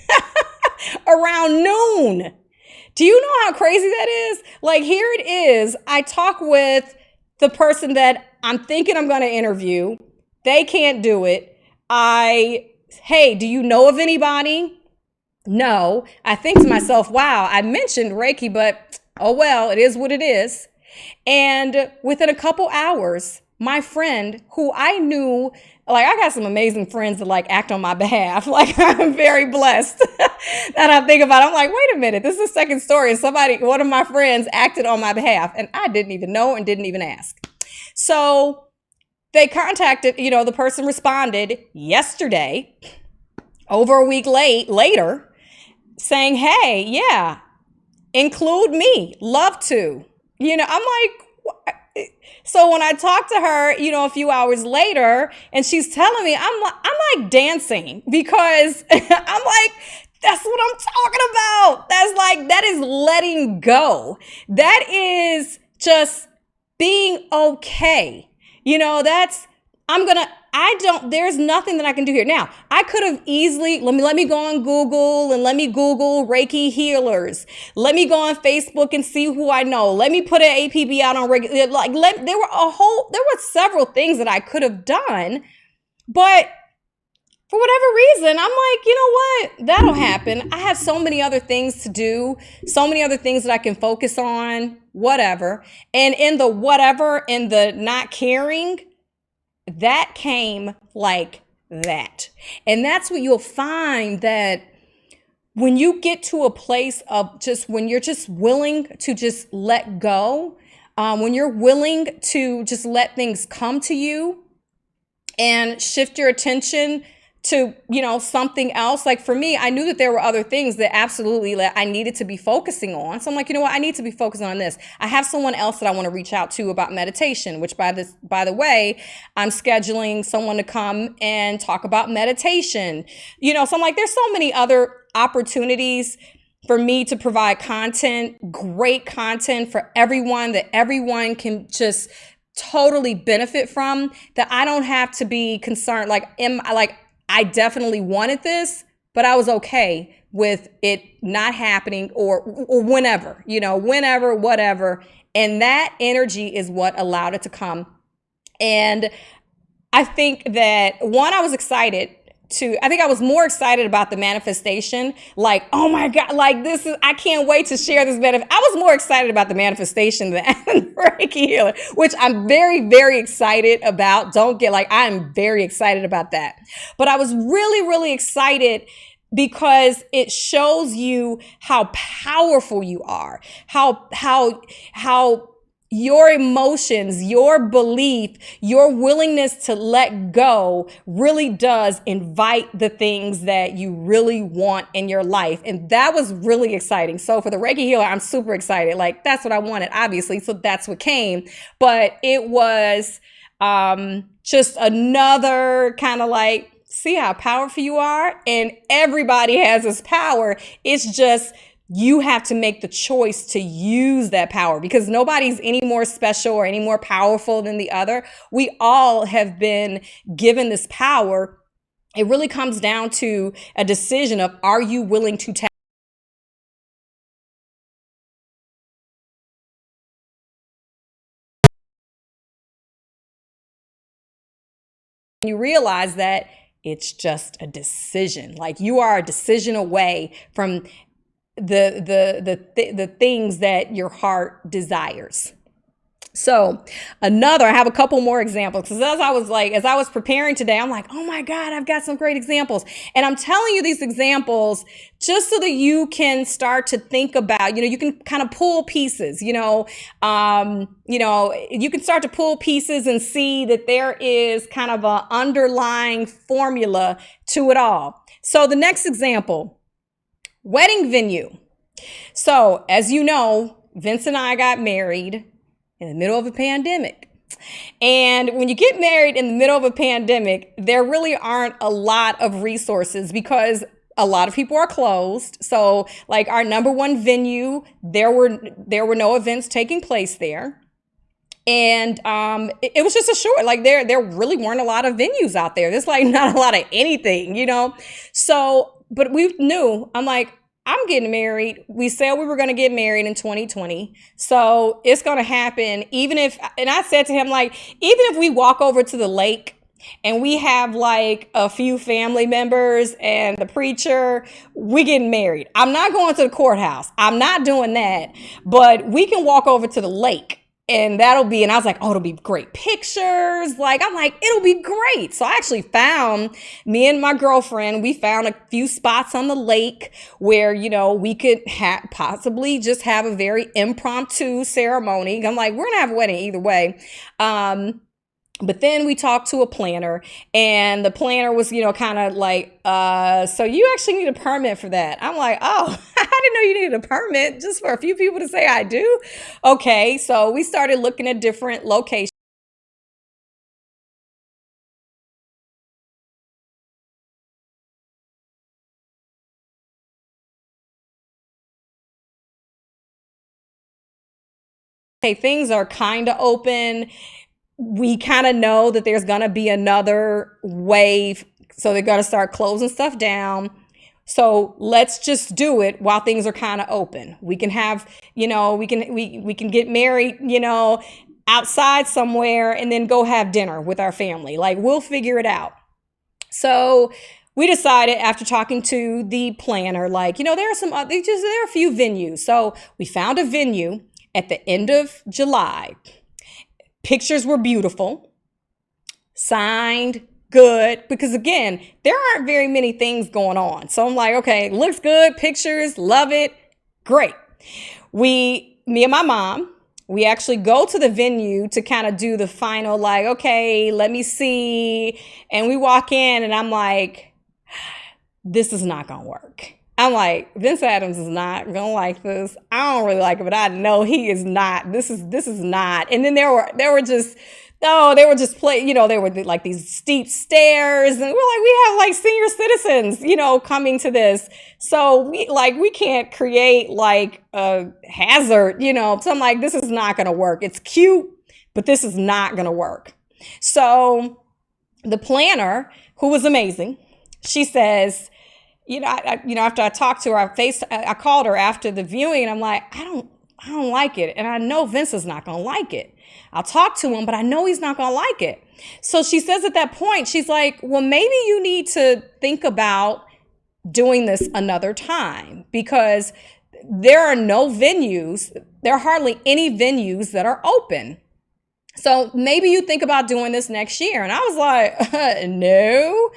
around noon. Do you know how crazy that is? Here it is. I talk with the person that I'm thinking I'm going to interview. They can't do it. I hey, do you know of anybody? No. I think to myself, wow, I mentioned Reiki, but oh well, it is what it is. And within a couple hours, my friend who I knew, like I got some amazing friends that like act on my behalf. Like I'm very blessed that I think about it. I'm like, wait a minute, this is the second story. And one of my friends acted on my behalf and I didn't even know and didn't even ask. So they contacted, the person responded yesterday, over a week later, saying, hey, yeah, include me, love to. I'm like, what? So when I talked to her, a few hours later, and she's telling me, I'm like dancing because I'm like, that's what I'm talking about. That is letting go. That is just being okay. There's nothing that I can do here. Now, I could have easily, let me go on Google and let me Google Reiki healers. Let me go on Facebook and see who I know. Let me put an APB out on Reiki. There were several things that I could have done, but for whatever reason, I'm like, you know what? That'll happen. I have so many other things to do, so many other things that I can focus on, whatever. And in the whatever, in the not caring, that came like that. And that's what you'll find, that when you get to a place of when you're just willing to just let go, when you're willing to just let things come to you and shift your attention to, something else. Like for me, I knew that there were other things that absolutely I needed to be focusing on. So I'm like, you know what? I need to be focusing on this. I have someone else that I want to reach out to about meditation, which by the way, I'm scheduling someone to come and talk about meditation. So I'm like, there's so many other opportunities for me to provide content, great content for everyone that everyone can just totally benefit from, that I don't have to be concerned. I definitely wanted this, but I was okay with it not happening or whenever, whenever, whatever. And that energy is what allowed it to come. And I think that I was excited I was more excited about the manifestation. Like, oh my God, I can't wait to share this I was more excited about the manifestation than Reiki healer, which I'm very, very excited about. I'm very excited about that. But I was really, really excited because it shows you how powerful you are, how your emotions, your belief, your willingness to let go really does invite the things that you really want in your life. And that was really exciting. So for the Reiki healer, I'm super excited. That's what I wanted, obviously. So that's what came. But it was just another kind of see how powerful you are. And everybody has this power. It's just, you have to make the choice to use that power, because nobody's any more special or any more powerful than the other. We all have been given this power. It really comes down to a decision of, are you willing to tap? You realize that it's just a decision. You are a decision away from the things that your heart desires. So I have a couple more examples, because as I was preparing today, I'm like, oh my God, I've got some great examples. And I'm telling you these examples just so that you can start to think about, you can kind of pull pieces, you can start to pull pieces and see that there is kind of an underlying formula to it all. So the next example, wedding venue. So as you know, Vince and I got married in the middle of a pandemic. And when you get married in the middle of a pandemic, there really aren't a lot of resources, because a lot of people are closed. So our number one venue, there were no events taking place there. And it was just a short, there really weren't a lot of venues out there. There's not a lot of anything, So, but we knew, I'm getting married. We said we were going to get married in 2020. So it's going to happen. And I said to him, even if we walk over to the lake and we have like a few family members and the preacher, we getting married. I'm not going to the courthouse. I'm not doing that, but we can walk over to the lake. And that'll be, and I was like, oh, it'll be great pictures. Like, I'm like, it'll be great. So I actually found, me and my girlfriend, we found a few spots on the lake where, we could possibly just have a very impromptu ceremony. I'm like, we're going to have a wedding either way. But then we talked to a planner, and the planner was, kind of like, so you actually need a permit for that. I'm like, oh, I didn't know you needed a permit just for a few people to say I do. Okay, so we started looking at different locations. Okay, things are kind of open. We kind of know that there's going to be another wave. So they're going to start closing stuff down. So let's just do it while things are kind of open. We can have, we can get married, outside somewhere and then go have dinner with our family. Like, we'll figure it out. So we decided, after talking to the planner, like, there are a few venues. So we found a venue at the end of July. Pictures were beautiful, signed, good, because again, there aren't very many things going on. So I'm like, okay, looks good, pictures, love it, great. Me and my mom, we actually go to the venue to kind of do the final, like, okay, let me see. And we walk in and I'm like, this is not going to work. I'm like, Vince Adams is not going to like this. I don't really like it, but I know he is not. This is not. And then they were just they were like these steep stairs, and we're like, we have like senior citizens, coming to this. So we can't create like a hazard, So I'm like, this is not going to work. It's cute, but this is not going to work. So the planner, who was amazing, she says, after I talked to her, I called her after the viewing, and I'm like, I don't like it. And I know Vince is not going to like it. I'll talk to him, but I know he's not going to like it. So she says at that point, she's like, well, maybe you need to think about doing this another time, because there are no venues. There are hardly any venues that are open. So maybe you think about doing this next year. And I was like, no.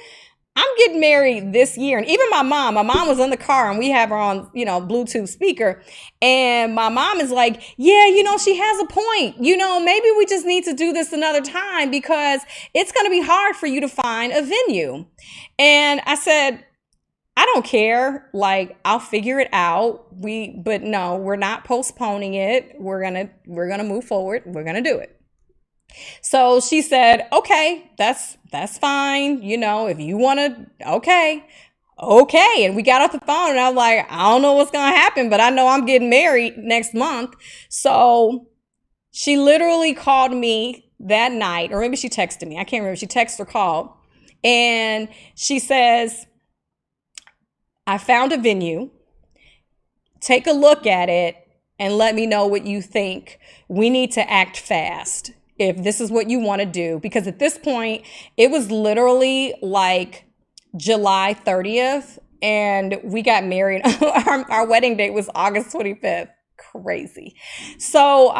I'm getting married this year. And even my mom was in the car, and we have her on, Bluetooth speaker. And my mom is like, yeah, she has a point. Maybe we just need to do this another time, because it's going to be hard for you to find a venue. And I said, I don't care. Like, I'll figure it out. But no, we're not postponing it. We're going to move forward. We're going to do it. So she said, okay, that's fine. If you want to, okay. And we got off the phone, and I was like, I don't know what's going to happen, but I know I'm getting married next month. So she literally called me that night, or maybe she texted me. I can't remember. She texted or called, and she says, I found a venue. Take a look at it and let me know what you think. We need to act fast if this is what you want to do, because at this point, it was literally like July 30th, and we got married. Our wedding date was August 25th. Crazy. So,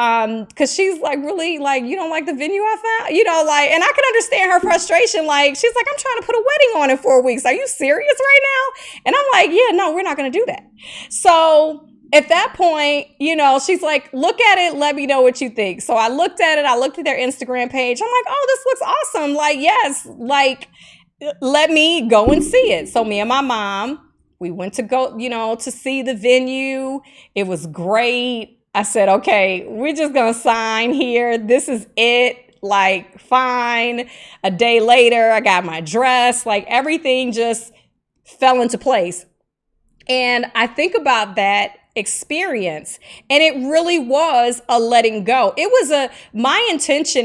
cause she's like, really, like, you don't like the venue I found, and I can understand her frustration. Like, she's like, I'm trying to put a wedding on in 4 weeks. Are you serious right now? And I'm like, yeah, no, we're not going to do that. So at that point, she's like, look at it. Let me know what you think. So I looked at it. I looked at their Instagram page. I'm like, oh, this looks awesome. Like, yes, like, let me go and see it. So me and my mom, we went to go, to see the venue. It was great. I said, okay, we're just going to sign here. This is it. Like, fine. A day later, I got my dress. Like, everything just fell into place. And I think about that experience, and it really was a letting go. It was my intention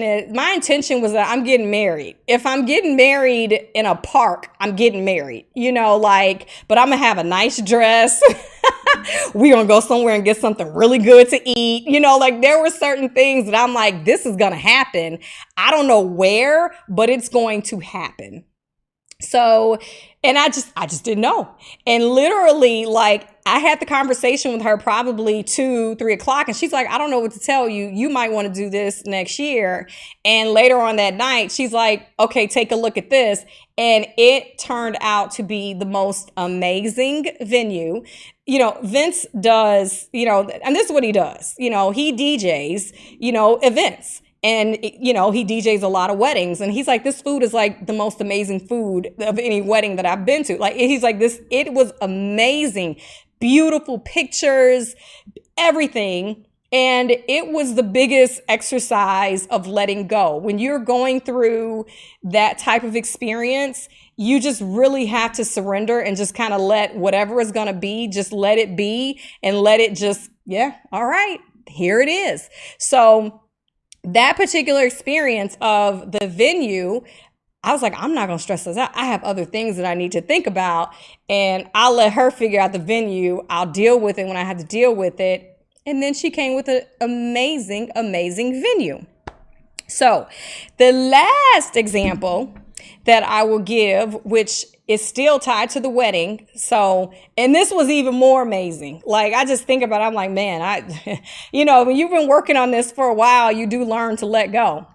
was that I'm getting married. If I'm getting married in a park, I'm getting married, but I'm gonna have a nice dress. We're going to go somewhere and get something really good to eat. You know, like there were certain things that I'm like, this is going to happen. I don't know where, but it's going to happen. So, and I just didn't know. And literally, like, I had the conversation with her probably 2-3 o'clock, and she's like, I don't know what to tell you. You might want to do this next year. And later on that night, she's like, okay, take a look at this. And it turned out to be the most amazing venue. You know, Vince does, you know, and this is what he does. You know, he DJs, you know, events. And, you know, he DJs a lot of weddings. And he's like, this food is like the most amazing food of any wedding that I've been to. Like, he's like, this, it was amazing. Beautiful pictures, everything. And it was the biggest exercise of letting go. When you're going through that type of experience, you just really have to surrender and just kind of let whatever is going to be, just let it be and let it just, yeah, all right, here it is. So that particular experience of the venue, I was like, I'm not going to stress this out. I have other things that I need to think about, and I'll let her figure out the venue. I'll deal with it when I have to deal with it. And then she came with an amazing, amazing venue. So the last example that I will give, which is still tied to the wedding. So, and this was even more amazing. Like, I just think about it, I'm like, man, you know, when you've been working on this for a while, you do learn to let go.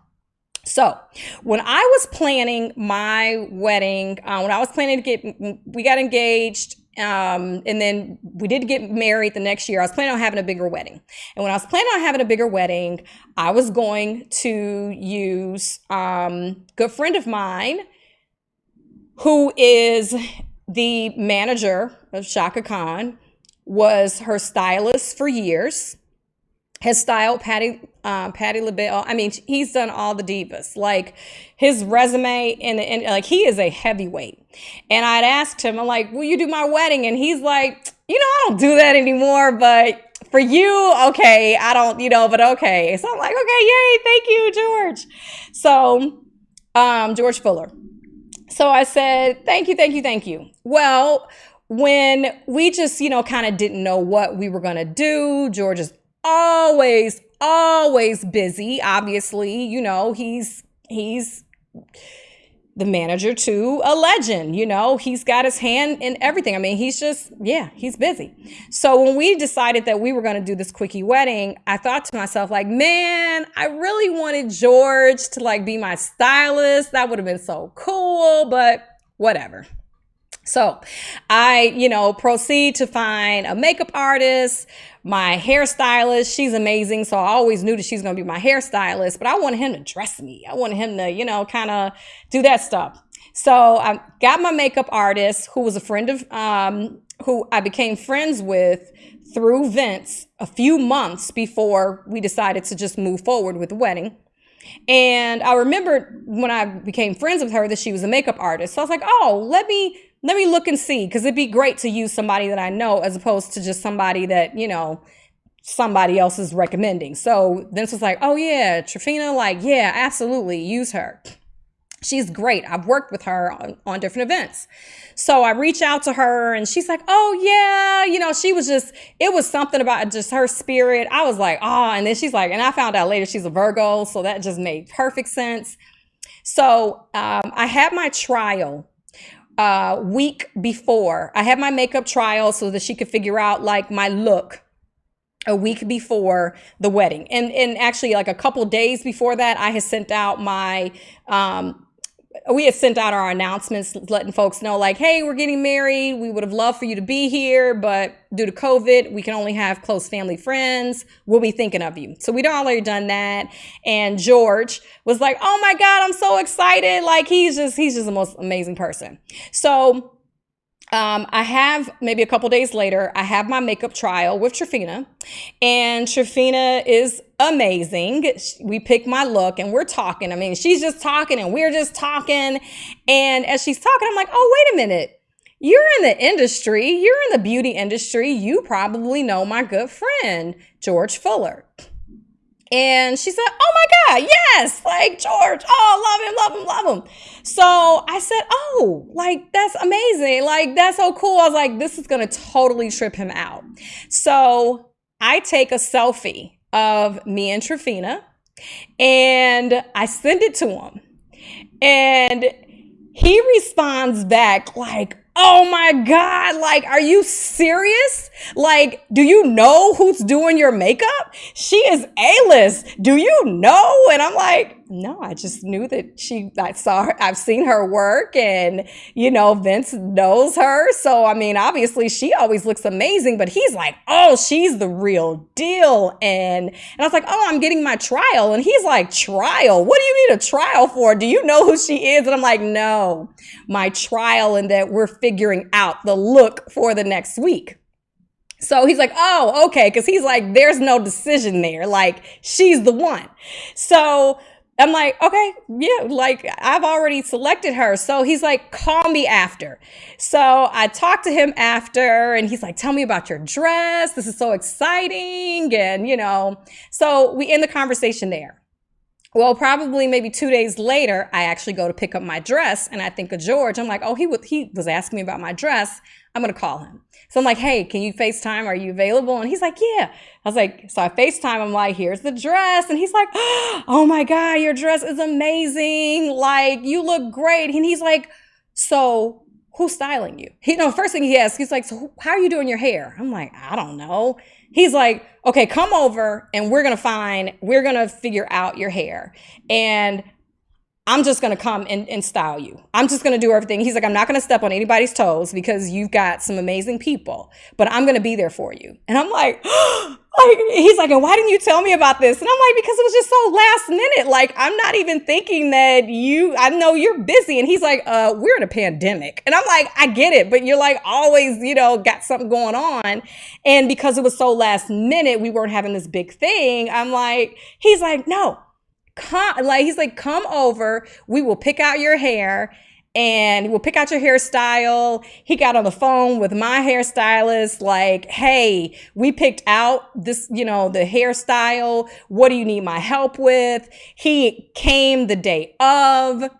So when I was planning my wedding, we got engaged, and then we did get married the next year. I was planning on having a bigger wedding. And when I was planning on having a bigger wedding, I was going to use a good friend of mine who is the manager of Chaka Khan, was her stylist for years, has styled Patti LaBelle. I mean, he's done all the divas. Like, his resume, and like, he is a heavyweight. And I'd asked him, I'm like, will you do my wedding? And he's like, you know, I don't do that anymore, but for you, okay, I don't, you know, but okay. So I'm like, okay, yay, thank you, George. So, George Fuller. So I said, thank you. Well, when we just, you know, kind of didn't know what we were going to do, George is always busy. Obviously, you know, he's the manager to a legend, you know, he's got his hand in everything. I mean, he's just, yeah, he's busy. So when we decided that we were going to do this quickie wedding, I thought to myself, like, man, I really wanted George to like be my stylist. That would have been so cool, but whatever. So I, you know, proceed to find a makeup artist, my hairstylist. She's amazing. So I always knew that she's going to be my hairstylist, but I wanted him to dress me. I wanted him to, you know, kind of do that stuff. So I got my makeup artist, who was a friend of, who I became friends with through Vince a few months before we decided to just move forward with the wedding. And I remembered when I became friends with her that she was a makeup artist. So I was like, oh, let me look and see, because it'd be great to use somebody that I know as opposed to just somebody that, you know, somebody else is recommending. So Vince was like, oh yeah, Trifina, like, yeah, absolutely, use her. She's great. I've worked with her on different events. So I reach out to her and she's like, oh yeah, you know, she was just, it was something about just her spirit. I was like, oh, and then she's like, and I found out later she's a Virgo. So that just made perfect sense. So I had my trial week before. I had my makeup trial so that she could figure out like my look a week before the wedding. And actually like a couple days before that, I had sent out my, we had sent out our announcements letting folks know like, hey, we're getting married. We would have loved for you to be here, but due to COVID, we can only have close family friends. We'll be thinking of you. So we'd already done that. And George was like, oh my God, I'm so excited. Like he's just the most amazing person. So I have maybe a couple days later, I have my makeup trial with Trifina, and Trifina is amazing. We pick my look and we're talking. I mean, she's just talking and we're just talking. And as she's talking, I'm like, oh, wait a minute. You're in the industry. You're in the beauty industry. You probably know my good friend, George Fuller. And she said, oh my God, yes, like George, oh, love him, love him, love him. So I said, oh, like, that's amazing. Like, that's so cool. I was like, this is going to totally trip him out. So I take a selfie of me and Trifina and I send it to him. And he responds back like, oh my God, like, are you serious? Like, do you know who's doing your makeup? She is A-list. Do you know? And I'm like, no, I just knew that I saw her, I've seen her work and, Vince knows her. So, I mean, obviously she always looks amazing, but he's like, oh, she's the real deal. And I was like, oh, I'm getting my trial. And he's like, trial? What do you need a trial for? Do you know who she is? And I'm like, no, my trial and that we're figuring out the look for the next week. So he's like, oh, okay. Cause he's like, there's no decision there. Like, she's the one. So I'm like, okay, yeah, like I've already selected her. So he's like, call me after. So I talked to him after and he's like, tell me about your dress. This is so exciting. And, so we end the conversation there. Well, probably maybe 2 days later, I actually go to pick up my dress and I think of George. I'm like, oh, he was asking me about my dress. I'm going to call him. So I'm like, hey, can you FaceTime? Are you available? And he's like, yeah. I was like, so I FaceTime. I'm like, here's the dress. And he's like, oh my God, your dress is amazing. Like, you look great. And he's like, so who's styling you? First thing he asks, he's like, so how are you doing your hair? I'm like, I don't know. He's like, okay, come over and we're going to figure out your hair. And I'm just going to come and style you. I'm just going to do everything. He's like, I'm not going to step on anybody's toes because you've got some amazing people, but I'm going to be there for you. And I'm like, he's like, and why didn't you tell me about this? And I'm like, because it was just so last minute. Like, I'm not even thinking that I know you're busy. And he's like, we're in a pandemic. And I'm like, I get it, but you're like always, got something going on. And because it was so last minute, we weren't having this big thing. He's like, no. Come over. We will pick out your hair and we'll pick out your hairstyle. He got on the phone with my hairstylist, like, hey, we picked out this, the hairstyle. What do you need my help with? He came the day of.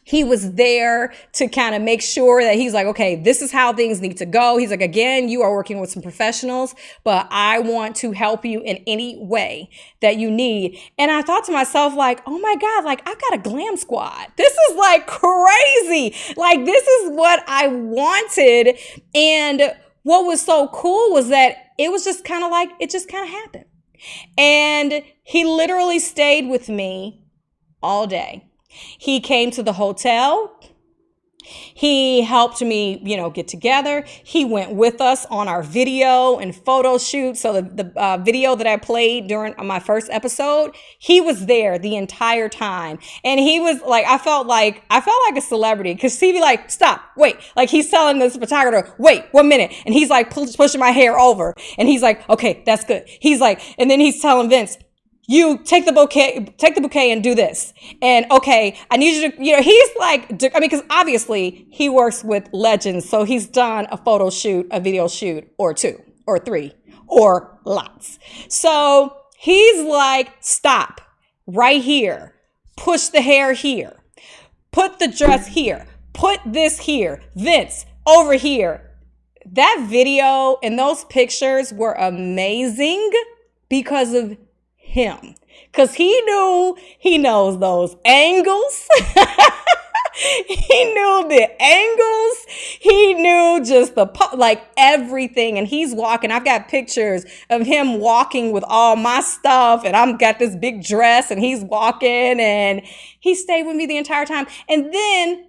He was there to kind of make sure that he's like, okay, this is how things need to go. He's like, again, you are working with some professionals, but I want to help you in any way that you need. And I thought to myself, like, oh my God, like I've got a glam squad. This is like crazy. Like, this is what I wanted. And what was so cool was that it was just kind of like, it just kind of happened. And he literally stayed with me all day. He came to the hotel. He helped me, get together. He went with us on our video and photo shoot. So the video that I played during my first episode, he was there the entire time. And he was like, I felt like a celebrity because he'd be like, stop, wait. Like he's telling this photographer, wait 1 minute. And he's like pushing my hair over. And he's like, okay, that's good. He's like, and then he's telling Vince, you take the bouquet and do this. And okay, I need you to, he's like, because obviously he works with legends. So he's done a photo shoot, a video shoot, or 2 or 3 or lots. So he's like, stop right here, push the hair here, put the dress here, put this here, Vince over here. That video and those pictures were amazing because of him, because he knows those angles. He knew the angles. He knew just everything. And he's walking. I've got pictures of him walking with all my stuff. And I've got this big dress and he's walking and he stayed with me the entire time. And then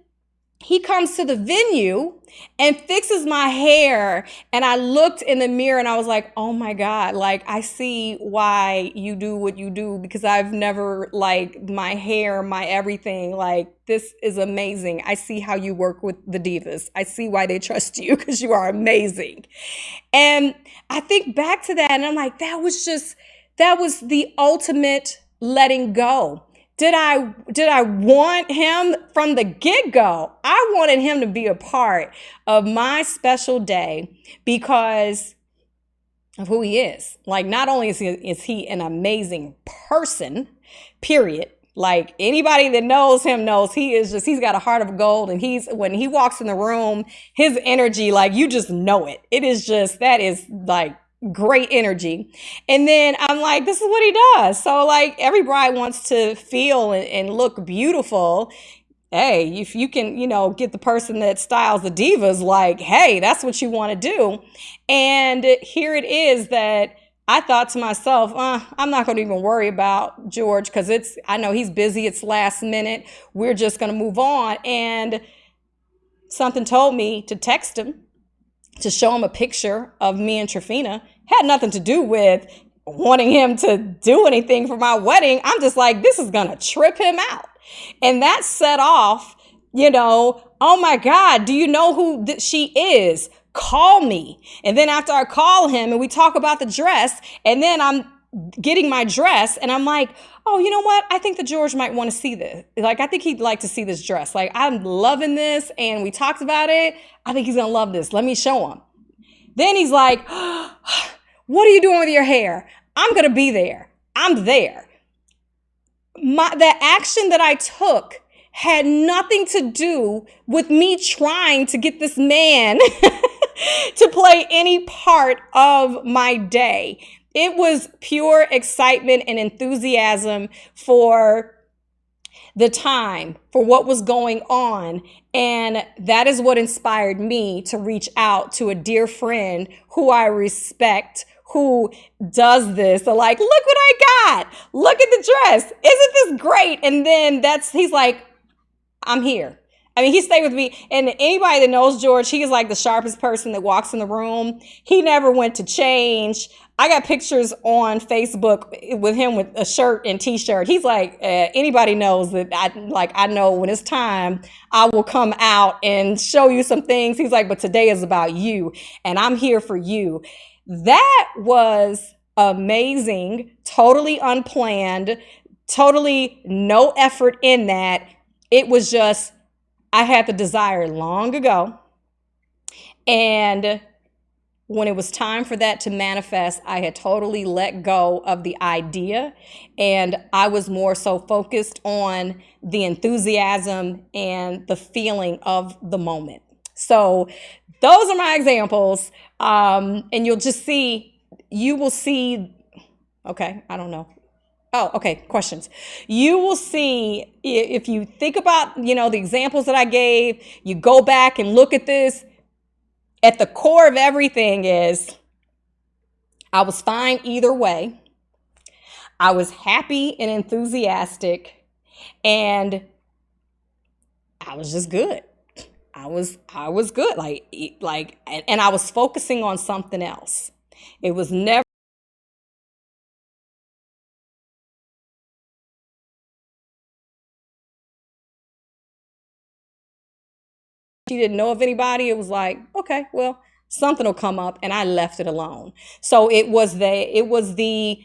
he comes to the venue and fixes my hair. And I looked in the mirror and I was like, oh my God, like I see why you do what you do, because I've never my hair, my everything, like this is amazing. I see how you work with the divas. I see why they trust you because you are amazing. And I think back to that and I'm like, that was the ultimate letting go. Did I want him from the get-go? I wanted him to be a part of my special day because of who he is. Like, not only is he an amazing person, period. Like, anybody that knows him knows he's got a heart of gold. And when he walks in the room, his energy, like, you just know it. That is like great energy. And then I'm like, this is what he does. So like, every bride wants to feel and look beautiful. Hey, if you can, get the person that styles the divas, like, hey, that's what you want to do. And here it is that I thought to myself, I'm not going to even worry about George because I know he's busy. It's last minute. We're just going to move on. And something told me to text him, to show him a picture of me and Trifina. Had nothing to do with wanting him to do anything for my wedding. I'm just like, this is going to trip him out. And that set off, oh my God, do you know who she is? Call me. And then after I call him and we talk about the dress, and then I'm getting my dress and I'm like, oh, you know what? I think that George might want to see this. Like, I think he'd like to see this dress. Like, I'm loving this. And we talked about it. I think he's going to love this. Let me show him. Then he's like, what are you doing with your hair? I'm going to be there. I'm there. The action that I took had nothing to do with me trying to get this man to play any part of my day. It was pure excitement and enthusiasm for the time, for what was going on. And that is what inspired me to reach out to a dear friend who I respect, who does this. So like, look what I got. Look at the dress. Isn't this great? And then he's like, I'm here. I mean, he stayed with me. And anybody that knows George, he is like the sharpest person that walks in the room. He never went to change. I got pictures on Facebook with him with a shirt and t-shirt. He's like, anybody knows that I know when it's time, I will come out and show you some things. He's like, but today is about you and I'm here for you. That was amazing, totally unplanned, totally no effort in that. It was just, I had the desire long ago. And when it was time for that to manifest, I had totally let go of the idea. And I was more so focused on the enthusiasm and the feeling of the moment. So those are my examples. And you will see, okay, I don't know. Oh, okay. Questions. You will see if you think about, the examples that I gave, you go back and look at this. At the core of everything is I was fine either way. I was happy and enthusiastic, and I was just good. I was good. And I was focusing on something else. It was never. She didn't know of anybody. It was like, okay, well, something will come up, and I left it alone. So it was the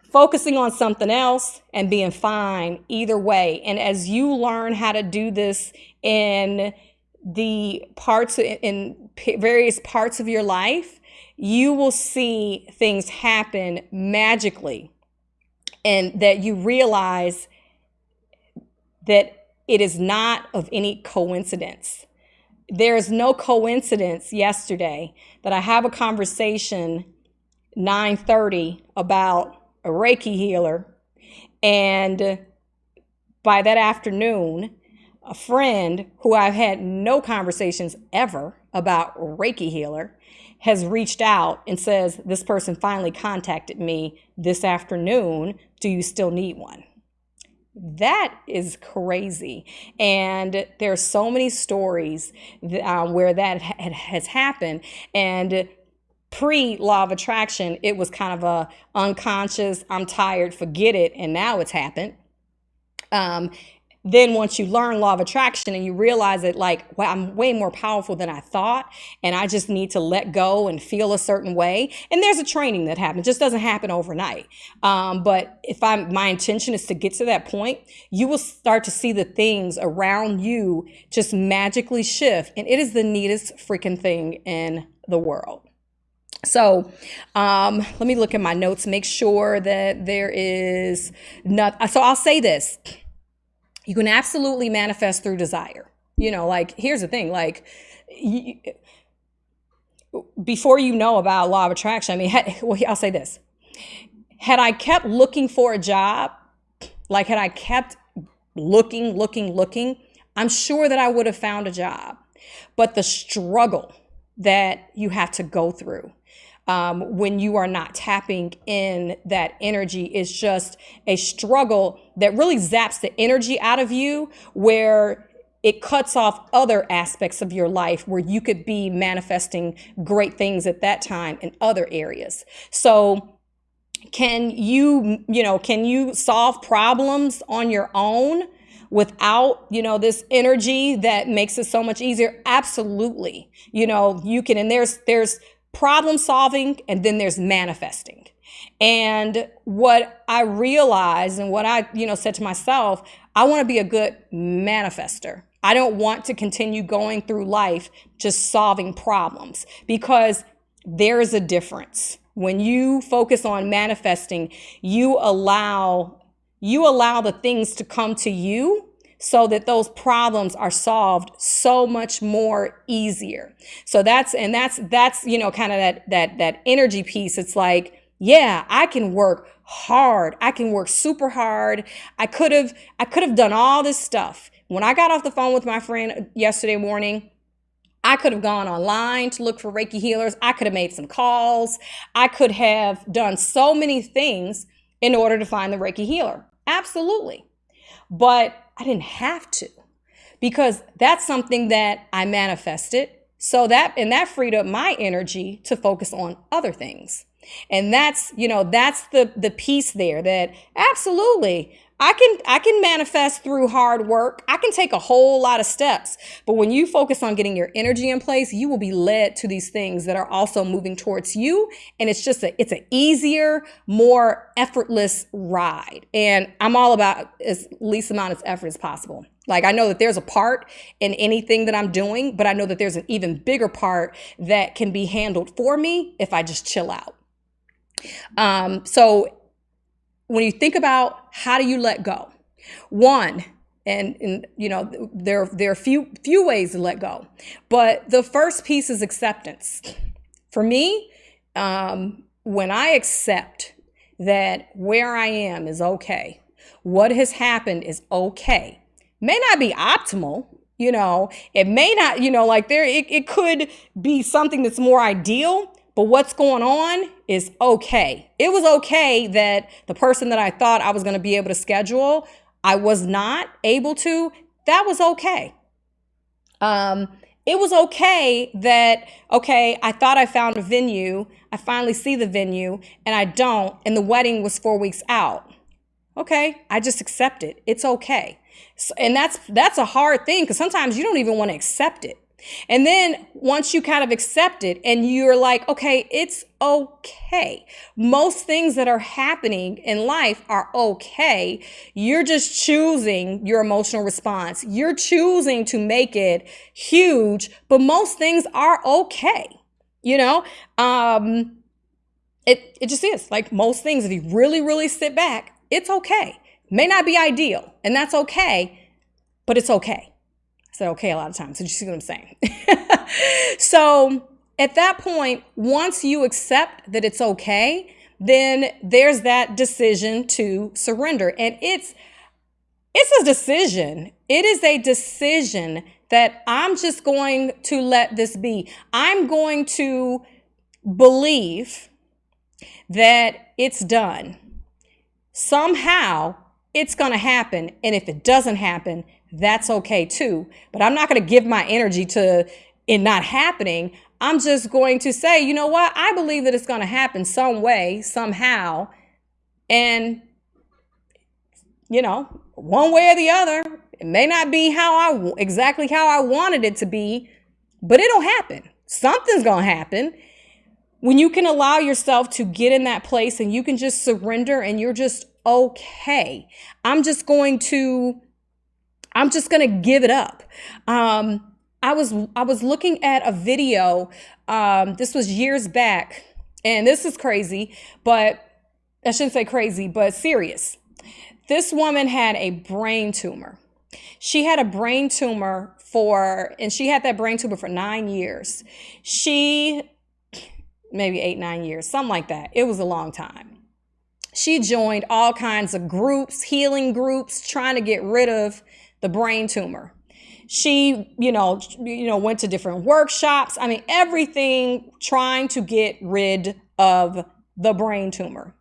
focusing on something else and being fine either way. And as you learn how to do this in various parts of your life, you will see things happen magically, and that you realize that it is not of any coincidence. There is no coincidence yesterday that I have a conversation 9:30 about a Reiki healer. And by that afternoon, a friend who I've had no conversations ever about Reiki healer has reached out and says, this person finally contacted me this afternoon. Do you still need one? That is crazy. And there are so many stories where that has happened. And pre-law of attraction, it was kind of a unconscious, I'm tired, forget it. And now it's happened. Then once you learn law of attraction and you realize that I'm way more powerful than I thought, and I just need to let go and feel a certain way. And there's a training that happens. It just doesn't happen overnight. But my intention is to get to that point, you will start to see the things around you just magically shift. And it is the neatest freaking thing in the world. So let me look at my notes, make sure that there is not. So I'll say this. You can absolutely manifest through desire. Like, here's the thing, like, before you know about law of attraction, I mean, well, I'll say this. Had I kept looking for a job, like had I kept looking, I'm sure that I would have found a job. But the struggle that you have to go through when you are not tapping in that energy is just a struggle that really zaps the energy out of you, where it cuts off other aspects of your life where you could be manifesting great things at that time in other areas. So can you solve problems on your own without, this energy that makes it so much easier? Absolutely. You can, and there's problem solving, and then there's manifesting. And what I realized and what I, said to myself, I want to be a good manifester. I don't want to continue going through life just solving problems, because there is a difference. When you focus on manifesting, you allow the things to come to you so that those problems are solved so much more easier. So that's kind of that energy piece. It's like, yeah, I can work hard. I can work super hard. I could have done all this stuff. When I got off the phone with my friend yesterday morning, I could have gone online to look for Reiki healers. I could have made some calls. I could have done so many things in order to find the Reiki healer. Absolutely. But I didn't have to, because that's something that I manifested. So that freed up my energy to focus on other things. And that's the piece there, that absolutely I can manifest through hard work. I can take a whole lot of steps, but when you focus on getting your energy in place, you will be led to these things that are also moving towards you. And it's an easier, more effortless ride. And I'm all about as least amount of effort as possible. Like, I know that there's a part in anything that I'm doing, but I know that there's an even bigger part that can be handled for me if I just chill out. So when you think about how do you let go, one, and there are a few ways to let go, but the first piece is acceptance. For me, when I accept that where I am is okay, what has happened is okay, may not be optimal. It may not, it could be something that's more ideal, but what's going on is okay. It was okay that the person that I thought I was going to be able to schedule, I was not able to. That was okay. It was okay that, I thought I found a venue. I finally see the venue and I don't, and the wedding was 4 weeks out. Okay, I just accept it. It's okay. So, and that's a hard thing, because sometimes you don't even want to accept it. And then once you kind of accept it and you're like, okay, it's okay. Most things that are happening in life are okay. You're just choosing your emotional response. You're choosing to make it huge, but most things are okay. It just is. Like most things, if you really, really sit back, it's okay. May not be ideal, and that's okay, but it's okay. I said okay a lot of times, so you see what I'm saying? So at that point, once you accept that it's okay, then there's that decision to surrender. And it's a decision. It is a decision that I'm just going to let this be. I'm going to believe that it's done. Somehow it's going to happen. And if it doesn't happen, that's okay too. But I'm not going to give my energy to it not happening. I'm just going to say, you know what? I believe that it's going to happen some way, somehow. And, one way or the other, it may not be exactly how I wanted it to be, but it'll happen. Something's going to happen. When you can allow yourself to get in that place and you can just surrender and you're just okay. I'm just going to give it up. I was looking at a video. This was years back, and this is crazy, but I shouldn't say crazy, but serious. This woman had a brain tumor. She had a brain tumor and she had that brain tumor for 9 years. Maybe 8, 9 years, something like that. It was a long time. She joined all kinds of groups, healing groups, trying to get rid of the brain tumor. She, went to different workshops. I mean, everything trying to get rid of the brain tumor.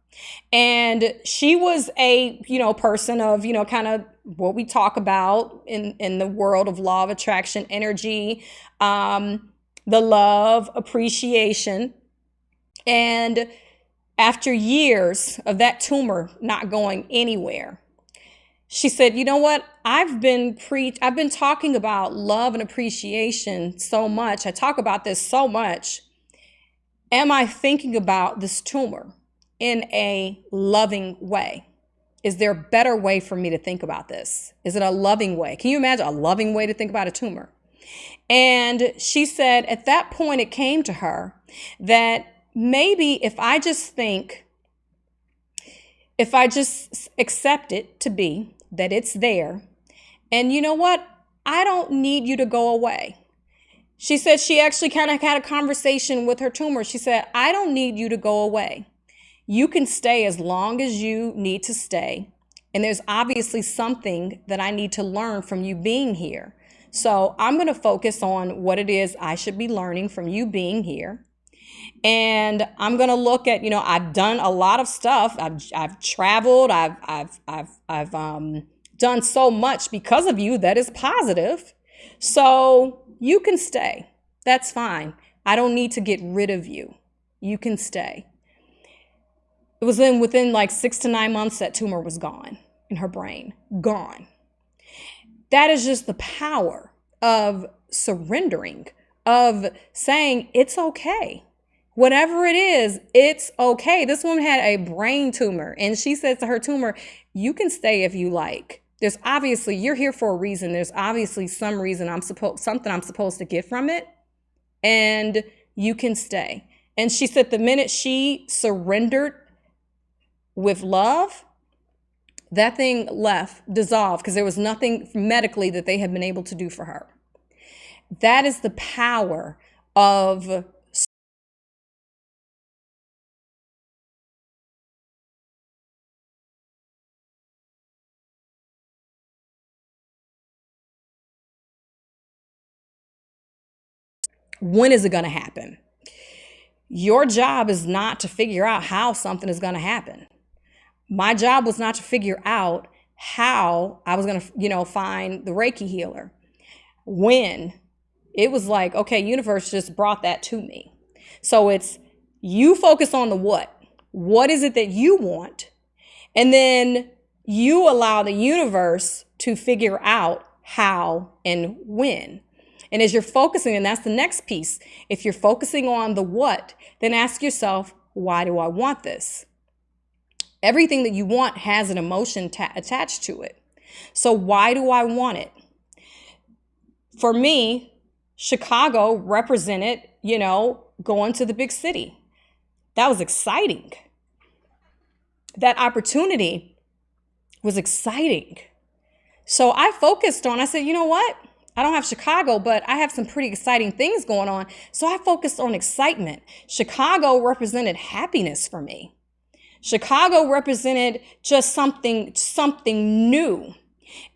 And she was a, person of, kind of what we talk about in the world of law of attraction, energy, the love, appreciation. And after years of that tumor not going anywhere, she said, you know what? I've been talking about love and appreciation so much. I talk about this so much. Am I thinking about this tumor in a loving way? Is there a better way for me to think about this? Is it a loving way? Can you imagine a loving way to think about a tumor? And she said at that point, it came to her that maybe if I just accept it to be, that it's there, and you know what? I don't need you to go away. She said she actually kind of had a conversation with her tumor. She said, I don't need you to go away. You can stay as long as you need to stay. And there's obviously something that I need to learn from you being here. So I'm going to focus on what it is I should be learning from you being here. And I'm going to look at, I've done a lot of stuff. I've traveled. I've done so much because of you that is positive. So you can stay. That's fine. I don't need to get rid of you. You can stay. It was within like 6 to 9 months that tumor was gone in her brain. Gone. That is just the power of surrendering, of saying it's okay. Whatever it is, it's okay. This woman had a brain tumor, and she said to her tumor, you can stay if you like. There's obviously, you're here for a reason. There's obviously some reason something I'm supposed to get from it, and you can stay. And she said the minute she surrendered with love, that thing dissolved, because there was nothing medically that they had been able to do for her. That is the power of when is it going to happen? Your job is not to figure out how something is going to happen. My job was not to figure out how I was going to, find the Reiki healer. When it was like, okay, universe just brought that to me. So it's you focus on the what. What is it that you want? And then you allow the universe to figure out how and when. And as you're focusing, and that's the next piece, if you're focusing on the what, then ask yourself, why do I want this? Everything that you want has an emotion attached to it. So why do I want it? For me, Chicago represented, going to the big city. That was exciting. That opportunity was exciting. So I said, you know what? I don't have Chicago, but I have some pretty exciting things going on. So I focused on excitement. Chicago represented happiness for me. Chicago represented just something new.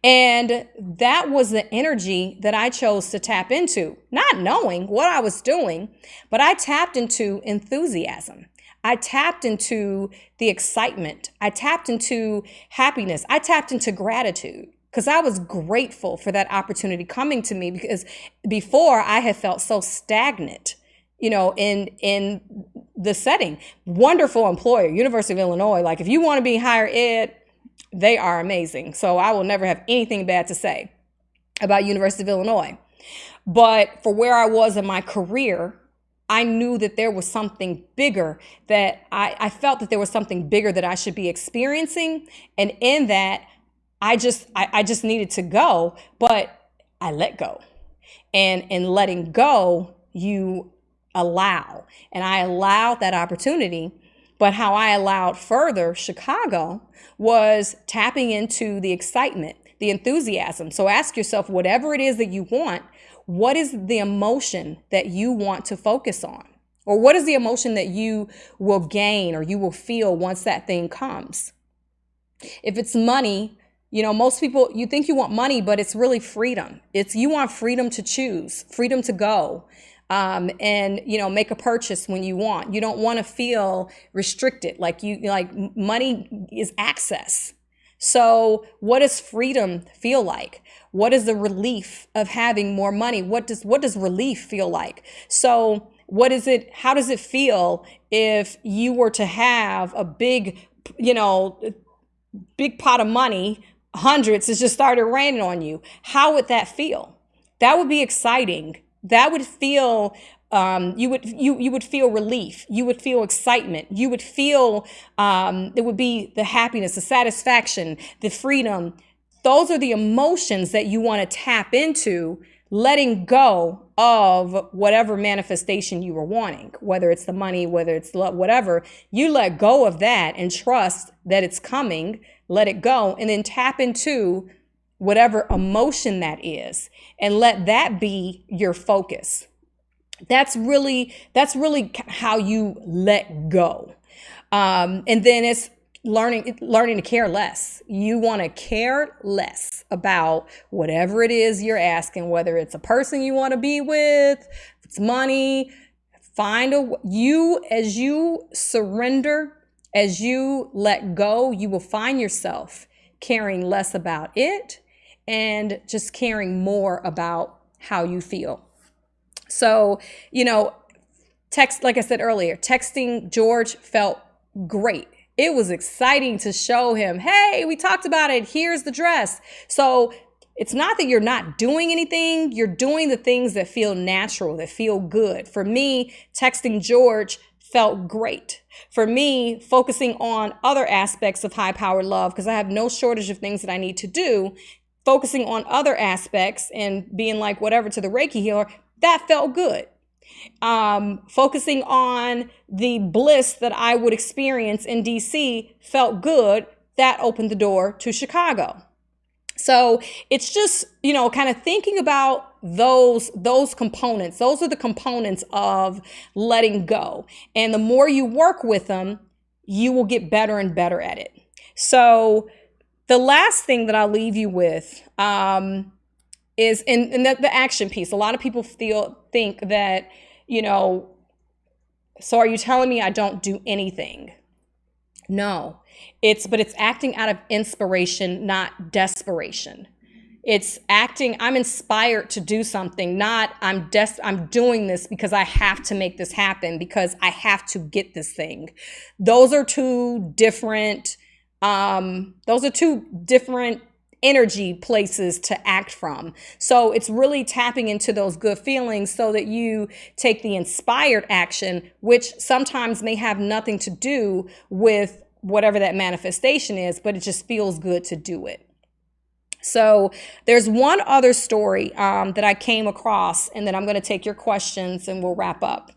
And that was the energy that I chose to tap into, not knowing what I was doing, but I tapped into enthusiasm. I tapped into the excitement. I tapped into happiness. I tapped into gratitude, because I was grateful for that opportunity coming to me, because before I had felt so stagnant, in the setting. Wonderful employer, University of Illinois. Like, if you want to be higher ed, they are amazing. So I will never have anything bad to say about University of Illinois. But for where I was in my career, I knew that there was something bigger, that I felt that there was something bigger that I should be experiencing. And in that, I just needed to go, but I let go. And in letting go, you allow. And I allowed that opportunity. But how I allowed further Chicago was tapping into the excitement, the enthusiasm. So ask yourself, whatever it is that you want, what is the emotion that you want to focus on? Or what is the emotion that you will gain or you will feel once that thing comes? If it's money, most people, you think you want money, but it's really freedom. You want freedom to choose, freedom to go. And make a purchase when you want. You don't want to feel restricted. Like money is access. So what does freedom feel like? What is the relief of having more money? What does relief feel like? So how does it feel if you were to have a big pot of money, hundreds, has just started raining on you? How would that feel? That would be exciting. That would feel, you would feel relief. You would feel excitement. You would feel, it would be the happiness, the satisfaction, the freedom. Those are the emotions that you want to tap into, letting go of whatever manifestation you were wanting, whether it's the money, whether it's love, whatever. You let go of that and trust that it's coming, let it go, and then tap into whatever emotion that is, and let that be your focus. That's really how you let go. And then it's learning to care less. You want to care less about whatever it is you're asking, whether it's a person you want to be with, if it's money. As you surrender, as you let go, you will find yourself caring less about it and just caring more about how you feel. So, like I said earlier, texting George felt great. It was exciting to show him, hey, we talked about it. Here's the dress. So it's not that you're not doing anything. You're doing the things that feel natural, that feel good. For me, texting George felt great. For me, focusing on other aspects of high-powered love, because I have no shortage of things that I need to do, focusing on other aspects and being like whatever to the Reiki healer, that felt good. Focusing on the bliss that I would experience in DC felt good. That opened the door to Chicago. So it's just, kind of thinking about those components. Those are the components of letting go. And the more you work with them, you will get better and better at it. So the last thing that I'll leave you with is in the action piece. A lot of people think that, so are you telling me I don't do anything? No, it's acting out of inspiration, not desperation. It's acting, I'm inspired to do something, not I'm doing this because I have to make this happen, because I have to get this thing. Those are two different energy places to act from. So it's really tapping into those good feelings so that you take the inspired action, which sometimes may have nothing to do with whatever that manifestation is, but it just feels good to do it. So there's one other story that I came across, and then I'm going to take your questions and we'll wrap up.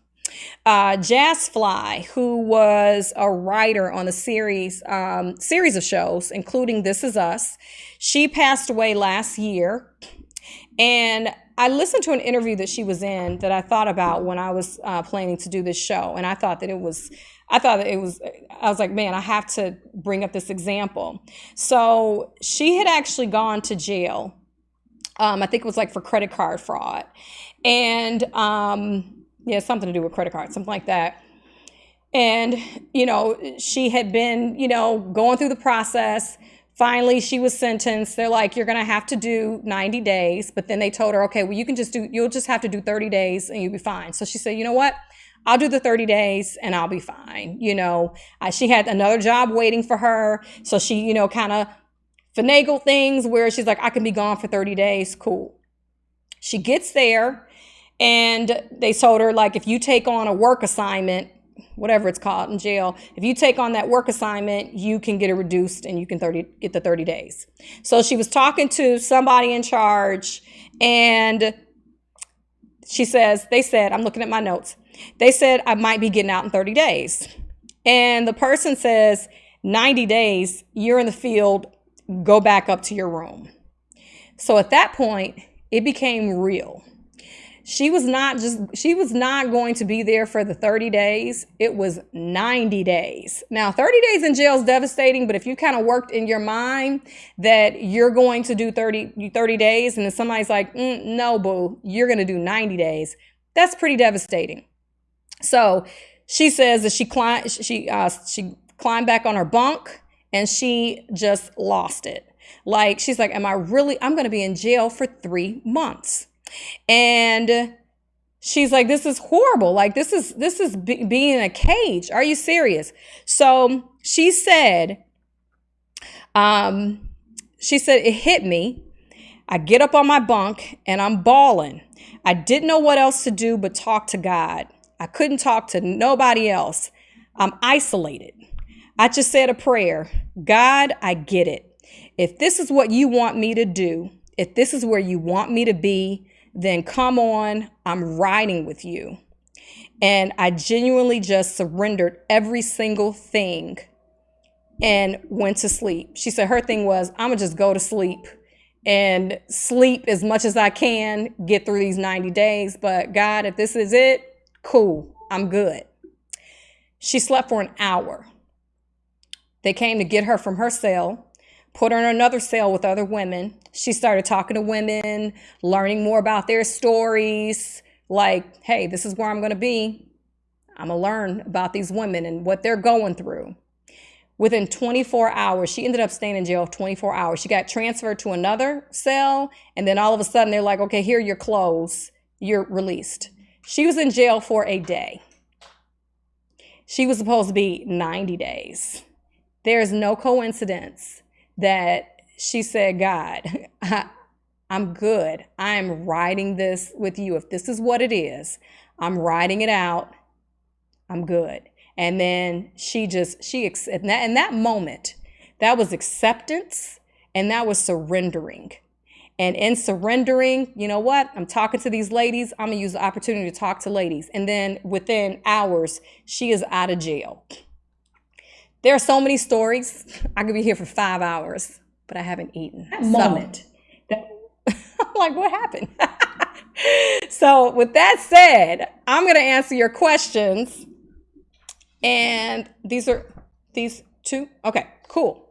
Jazz Fly, who was a writer on the series of shows, including This Is Us, she passed away last year. And I listened to an interview that she was in that I thought about when I was planning to do this show. And I was like, man, I have to bring up this example. So she had actually gone to jail. I think it was like for credit card fraud. And something to do with credit cards, something like that. And, she had been, going through the process. Finally, she was sentenced. They're like, you're going to have to do 90 days. But then they told her, okay, well, you'll just have to do 30 days and you'll be fine. So she said, you know what? I'll do the 30 days and I'll be fine. She had another job waiting for her. So she, kind of finagled things where she's like, I can be gone for 30 days. Cool. She gets there and they told her, like, if you take on a work assignment, whatever it's called in jail, if you take on that work assignment, you can get it reduced and you can get the 30 days. So she was talking to somebody in charge, and they said, I'm looking at my notes. They said, I might be getting out in 30 days. And the person says, 90 days, you're in the field, go back up to your room. So at that point, it became real. She was not going to be there for the 30 days. It was 90 days. Now, 30 days in jail is devastating, but if you kind of worked in your mind that you're going to do 30 days and then somebody's like, no, boo, you're going to do 90 days, that's pretty devastating. So she says that she climbed back on her bunk and she just lost it. Like, she's like, I'm going to be in jail for 3 months. And she's like, this is horrible. Like, this is being in a cage. Are you serious? So she said, it hit me. I get up on my bunk and I'm bawling. I didn't know what else to do but talk to God. I couldn't talk to nobody else. I'm isolated. I just said a prayer. God, I get it. If this is what you want me to do, if this is where you want me to be, then come on, I'm riding with you. And I genuinely just surrendered every single thing and went to sleep. She said her thing was, I'm gonna just go to sleep and sleep as much as I can, get through these 90 days. But God, if this is it, cool, I'm good. She slept for an hour. They came to get her from her cell, put her in another cell with other women. She started talking to women, learning more about their stories. Like, hey, this is where I'm going to be. I'm going to learn about these women and what they're going through. Within 24 hours, she ended up staying in jail 24 hours. She got transferred to another cell. And then all of a sudden they're like, okay, here are your clothes. You're released. She was in jail for a day. She was supposed to be 90 days. There's no coincidence that she said, God, I'm good. I am riding this with you. If this is what it is, I'm riding it out. I'm good. And then in that moment, that was acceptance and that was surrendering. And in surrendering, you know what? I'm talking to these ladies. I'm going to use the opportunity to talk to ladies. And then within hours, she is out of jail. There are so many stories. I could be here for 5 hours, but I haven't eaten. I'm like, what happened? So with that said, I'm going to answer your questions. And these two. Okay, cool.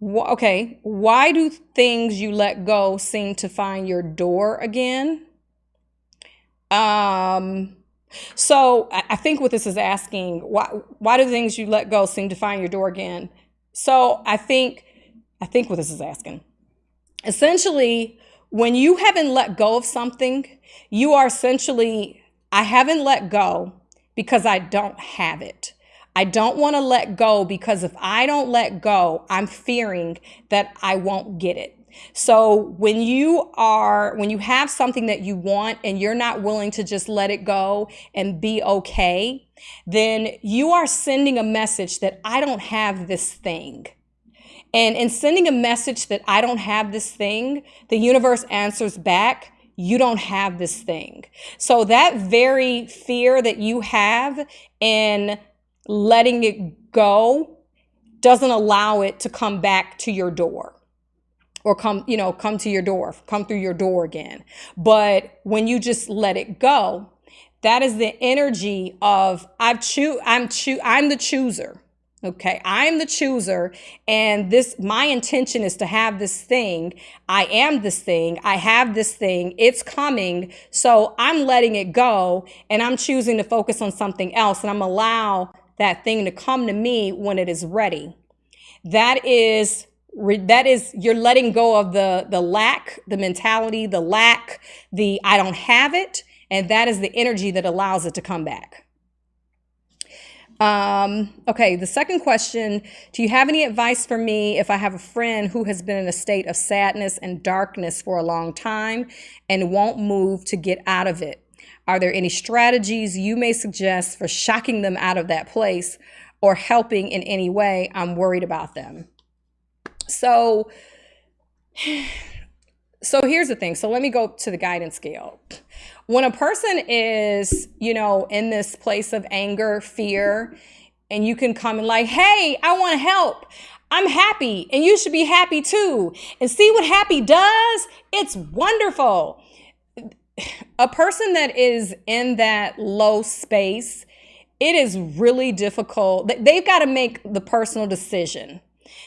Okay. Why do things you let go seem to find your door again? So I think what this is asking, why do things you let go seem to find your door again? So I think what this is asking, essentially, when you haven't let go of something, you are essentially, I haven't let go because I don't have it. I don't want to let go because if I don't let go, I'm fearing that I won't get it. So when you have something that you want and you're not willing to just let it go and be okay, then you are sending a message that I don't have this thing. And in sending a message that I don't have this thing, the universe answers back, you don't have this thing. So that very fear that you have in letting it go doesn't allow it to come back to your door. Or come to your door, come through your door again. But when you just let it go, that is the energy of I'm the chooser. Okay, I'm the chooser, and my intention is to have this thing. I am this thing. I have this thing. It's coming. So I'm letting it go, and I'm choosing to focus on something else, and I'm allow that thing to come to me when it is ready. That is you're letting go of the lack, the mentality, the lack, the I don't have it. And that is the energy that allows it to come back. Okay, the second question, do you have any advice for me if I have a friend who has been in a state of sadness and darkness for a long time and won't move to get out of it? Are there any strategies you may suggest for shocking them out of that place or helping in any way? I'm worried about them. So So here's the thing. So let me go to the guidance scale. When a person is, in this place of anger, fear, and you can come and like, hey, I want to help. I'm happy and you should be happy too. And see what happy does? It's wonderful. A person that is in that low space, it is really difficult. They've got to make the personal decision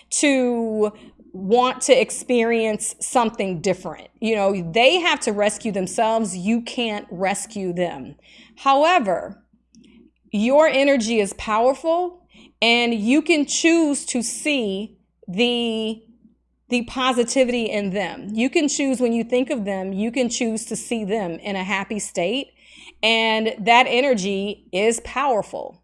to want to experience something different. They have to rescue themselves. You can't rescue them. However, your energy is powerful and you can choose to see the positivity in them. You can choose when you think of them, you can choose to see them in a happy state. And that energy is powerful.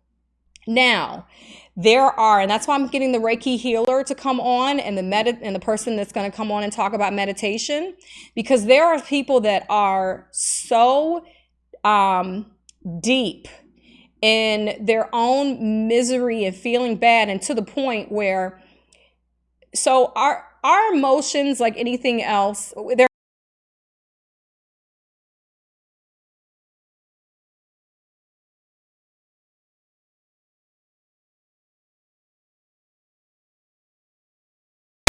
Now, and that's why I'm getting the Reiki healer to come on and the person that's going to come on and talk about meditation, because there are people that are so deep in their own misery and feeling bad, and to the point where, so our emotions, like anything else, they're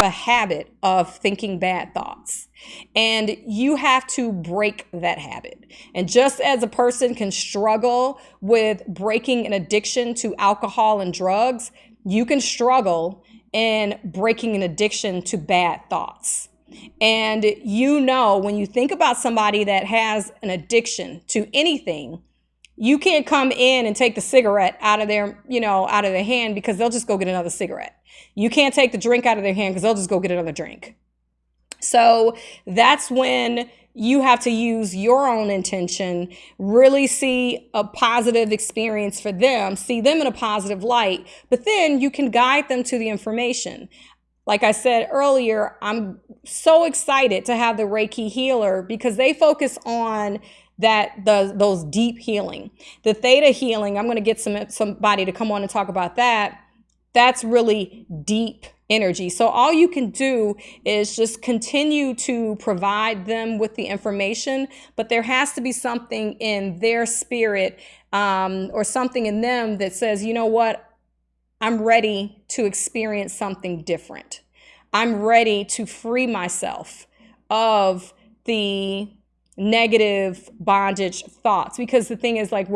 a habit of thinking bad thoughts, and you have to break that habit. And just as a person can struggle with breaking an addiction to alcohol and drugs, you can struggle in breaking an addiction to bad thoughts. And when you think about somebody that has an addiction to anything, you can't come in and take the cigarette out of their hand, because they'll just go get another cigarette. You can't take the drink out of their hand because they'll just go get another drink. So that's when you have to use your own intention, really see a positive experience for them, see them in a positive light, but then you can guide them to the information. Like I said earlier, I'm so excited to have the Reiki healer, because they focus on those deep healing. The theta healing, I'm going to get somebody to come on and talk about that. That's really deep energy. So all you can do is just continue to provide them with the information, but there has to be something in their spirit, or something in them that says, you know what? I'm ready to experience something different. I'm ready to free myself of the negative bondage thoughts. Because the thing is, like,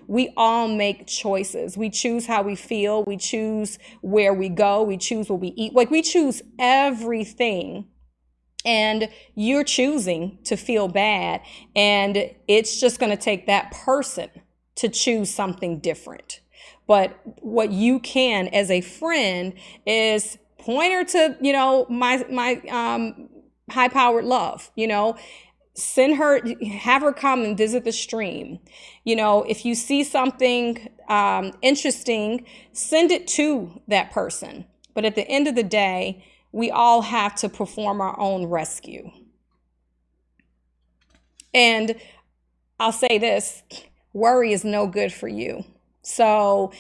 we all make choices. We choose how we feel. We choose where we go. We choose what we eat. Like, we choose everything. And you're choosing to feel bad. And it's just going to take that person to choose something different. But what you can, as a friend, is point her to, my high-powered love, send her, have her come and visit the stream. If you see something interesting, send it to that person. But at the end of the day, we all have to perform our own rescue. And I'll say this, worry is no good for you. So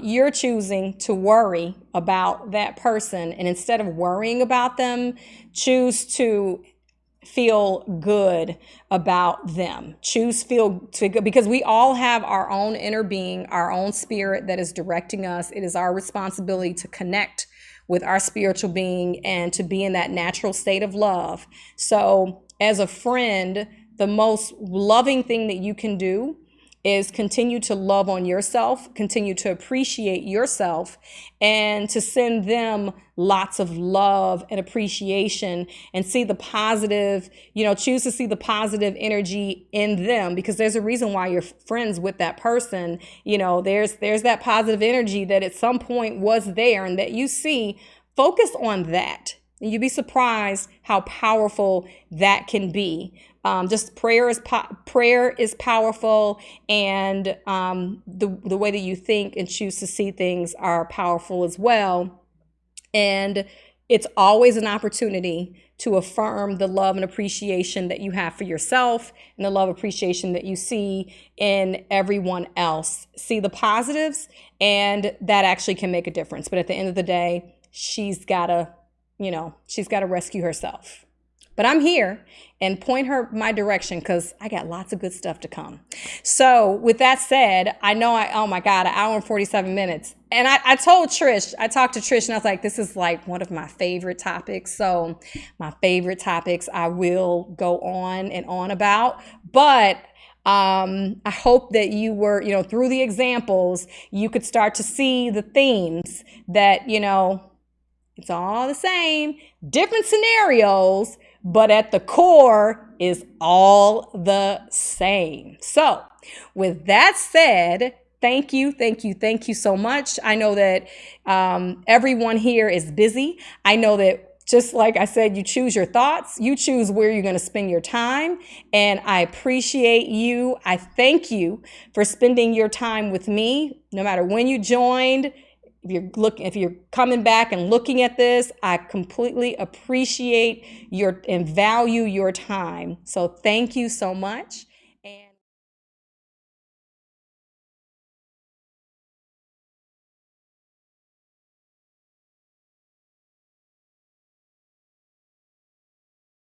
you're choosing to worry about that person, and instead of worrying about them, choose to feel good about them. Because we all have our own inner being, our own spirit that is directing us. It is our responsibility to connect with our spiritual being and to be in that natural state of love. So as a friend, the most loving thing that you can do is continue to love on yourself, continue to appreciate yourself, and to send them lots of love and appreciation, and see the positive, choose to see the positive energy in them, because there's a reason why you're friends with that person. There's that positive energy that at some point was there and that you see. Focus on that. And you'd be surprised how powerful that can be. Just prayer is powerful, and the way that you think and choose to see things are powerful as well. And it's always an opportunity to affirm the love and appreciation that you have for yourself, and the love and appreciation that you see in everyone else. See the positives, and that actually can make a difference. But at the end of the day, she's got to rescue herself. But I'm here, and point her my direction because I got lots of good stuff to come. So with that said, I know oh my God, an hour and 47 minutes. And I told Trish, I talked to Trish and I was like, this is like one of my favorite topics. So my favorite topics I will go on and on about. But I hope that you were, through the examples, you could start to see the themes that, it's all the same, different scenarios, but at the core is all the same. So with that said, thank you so much. I know that everyone here is busy. I know that just like I said, you choose your thoughts, you choose where you're going to spend your time. And I appreciate you. I thank you for spending your time with me, no matter when you joined. If you're coming back and looking at this, I completely appreciate and value your time. So thank you so much.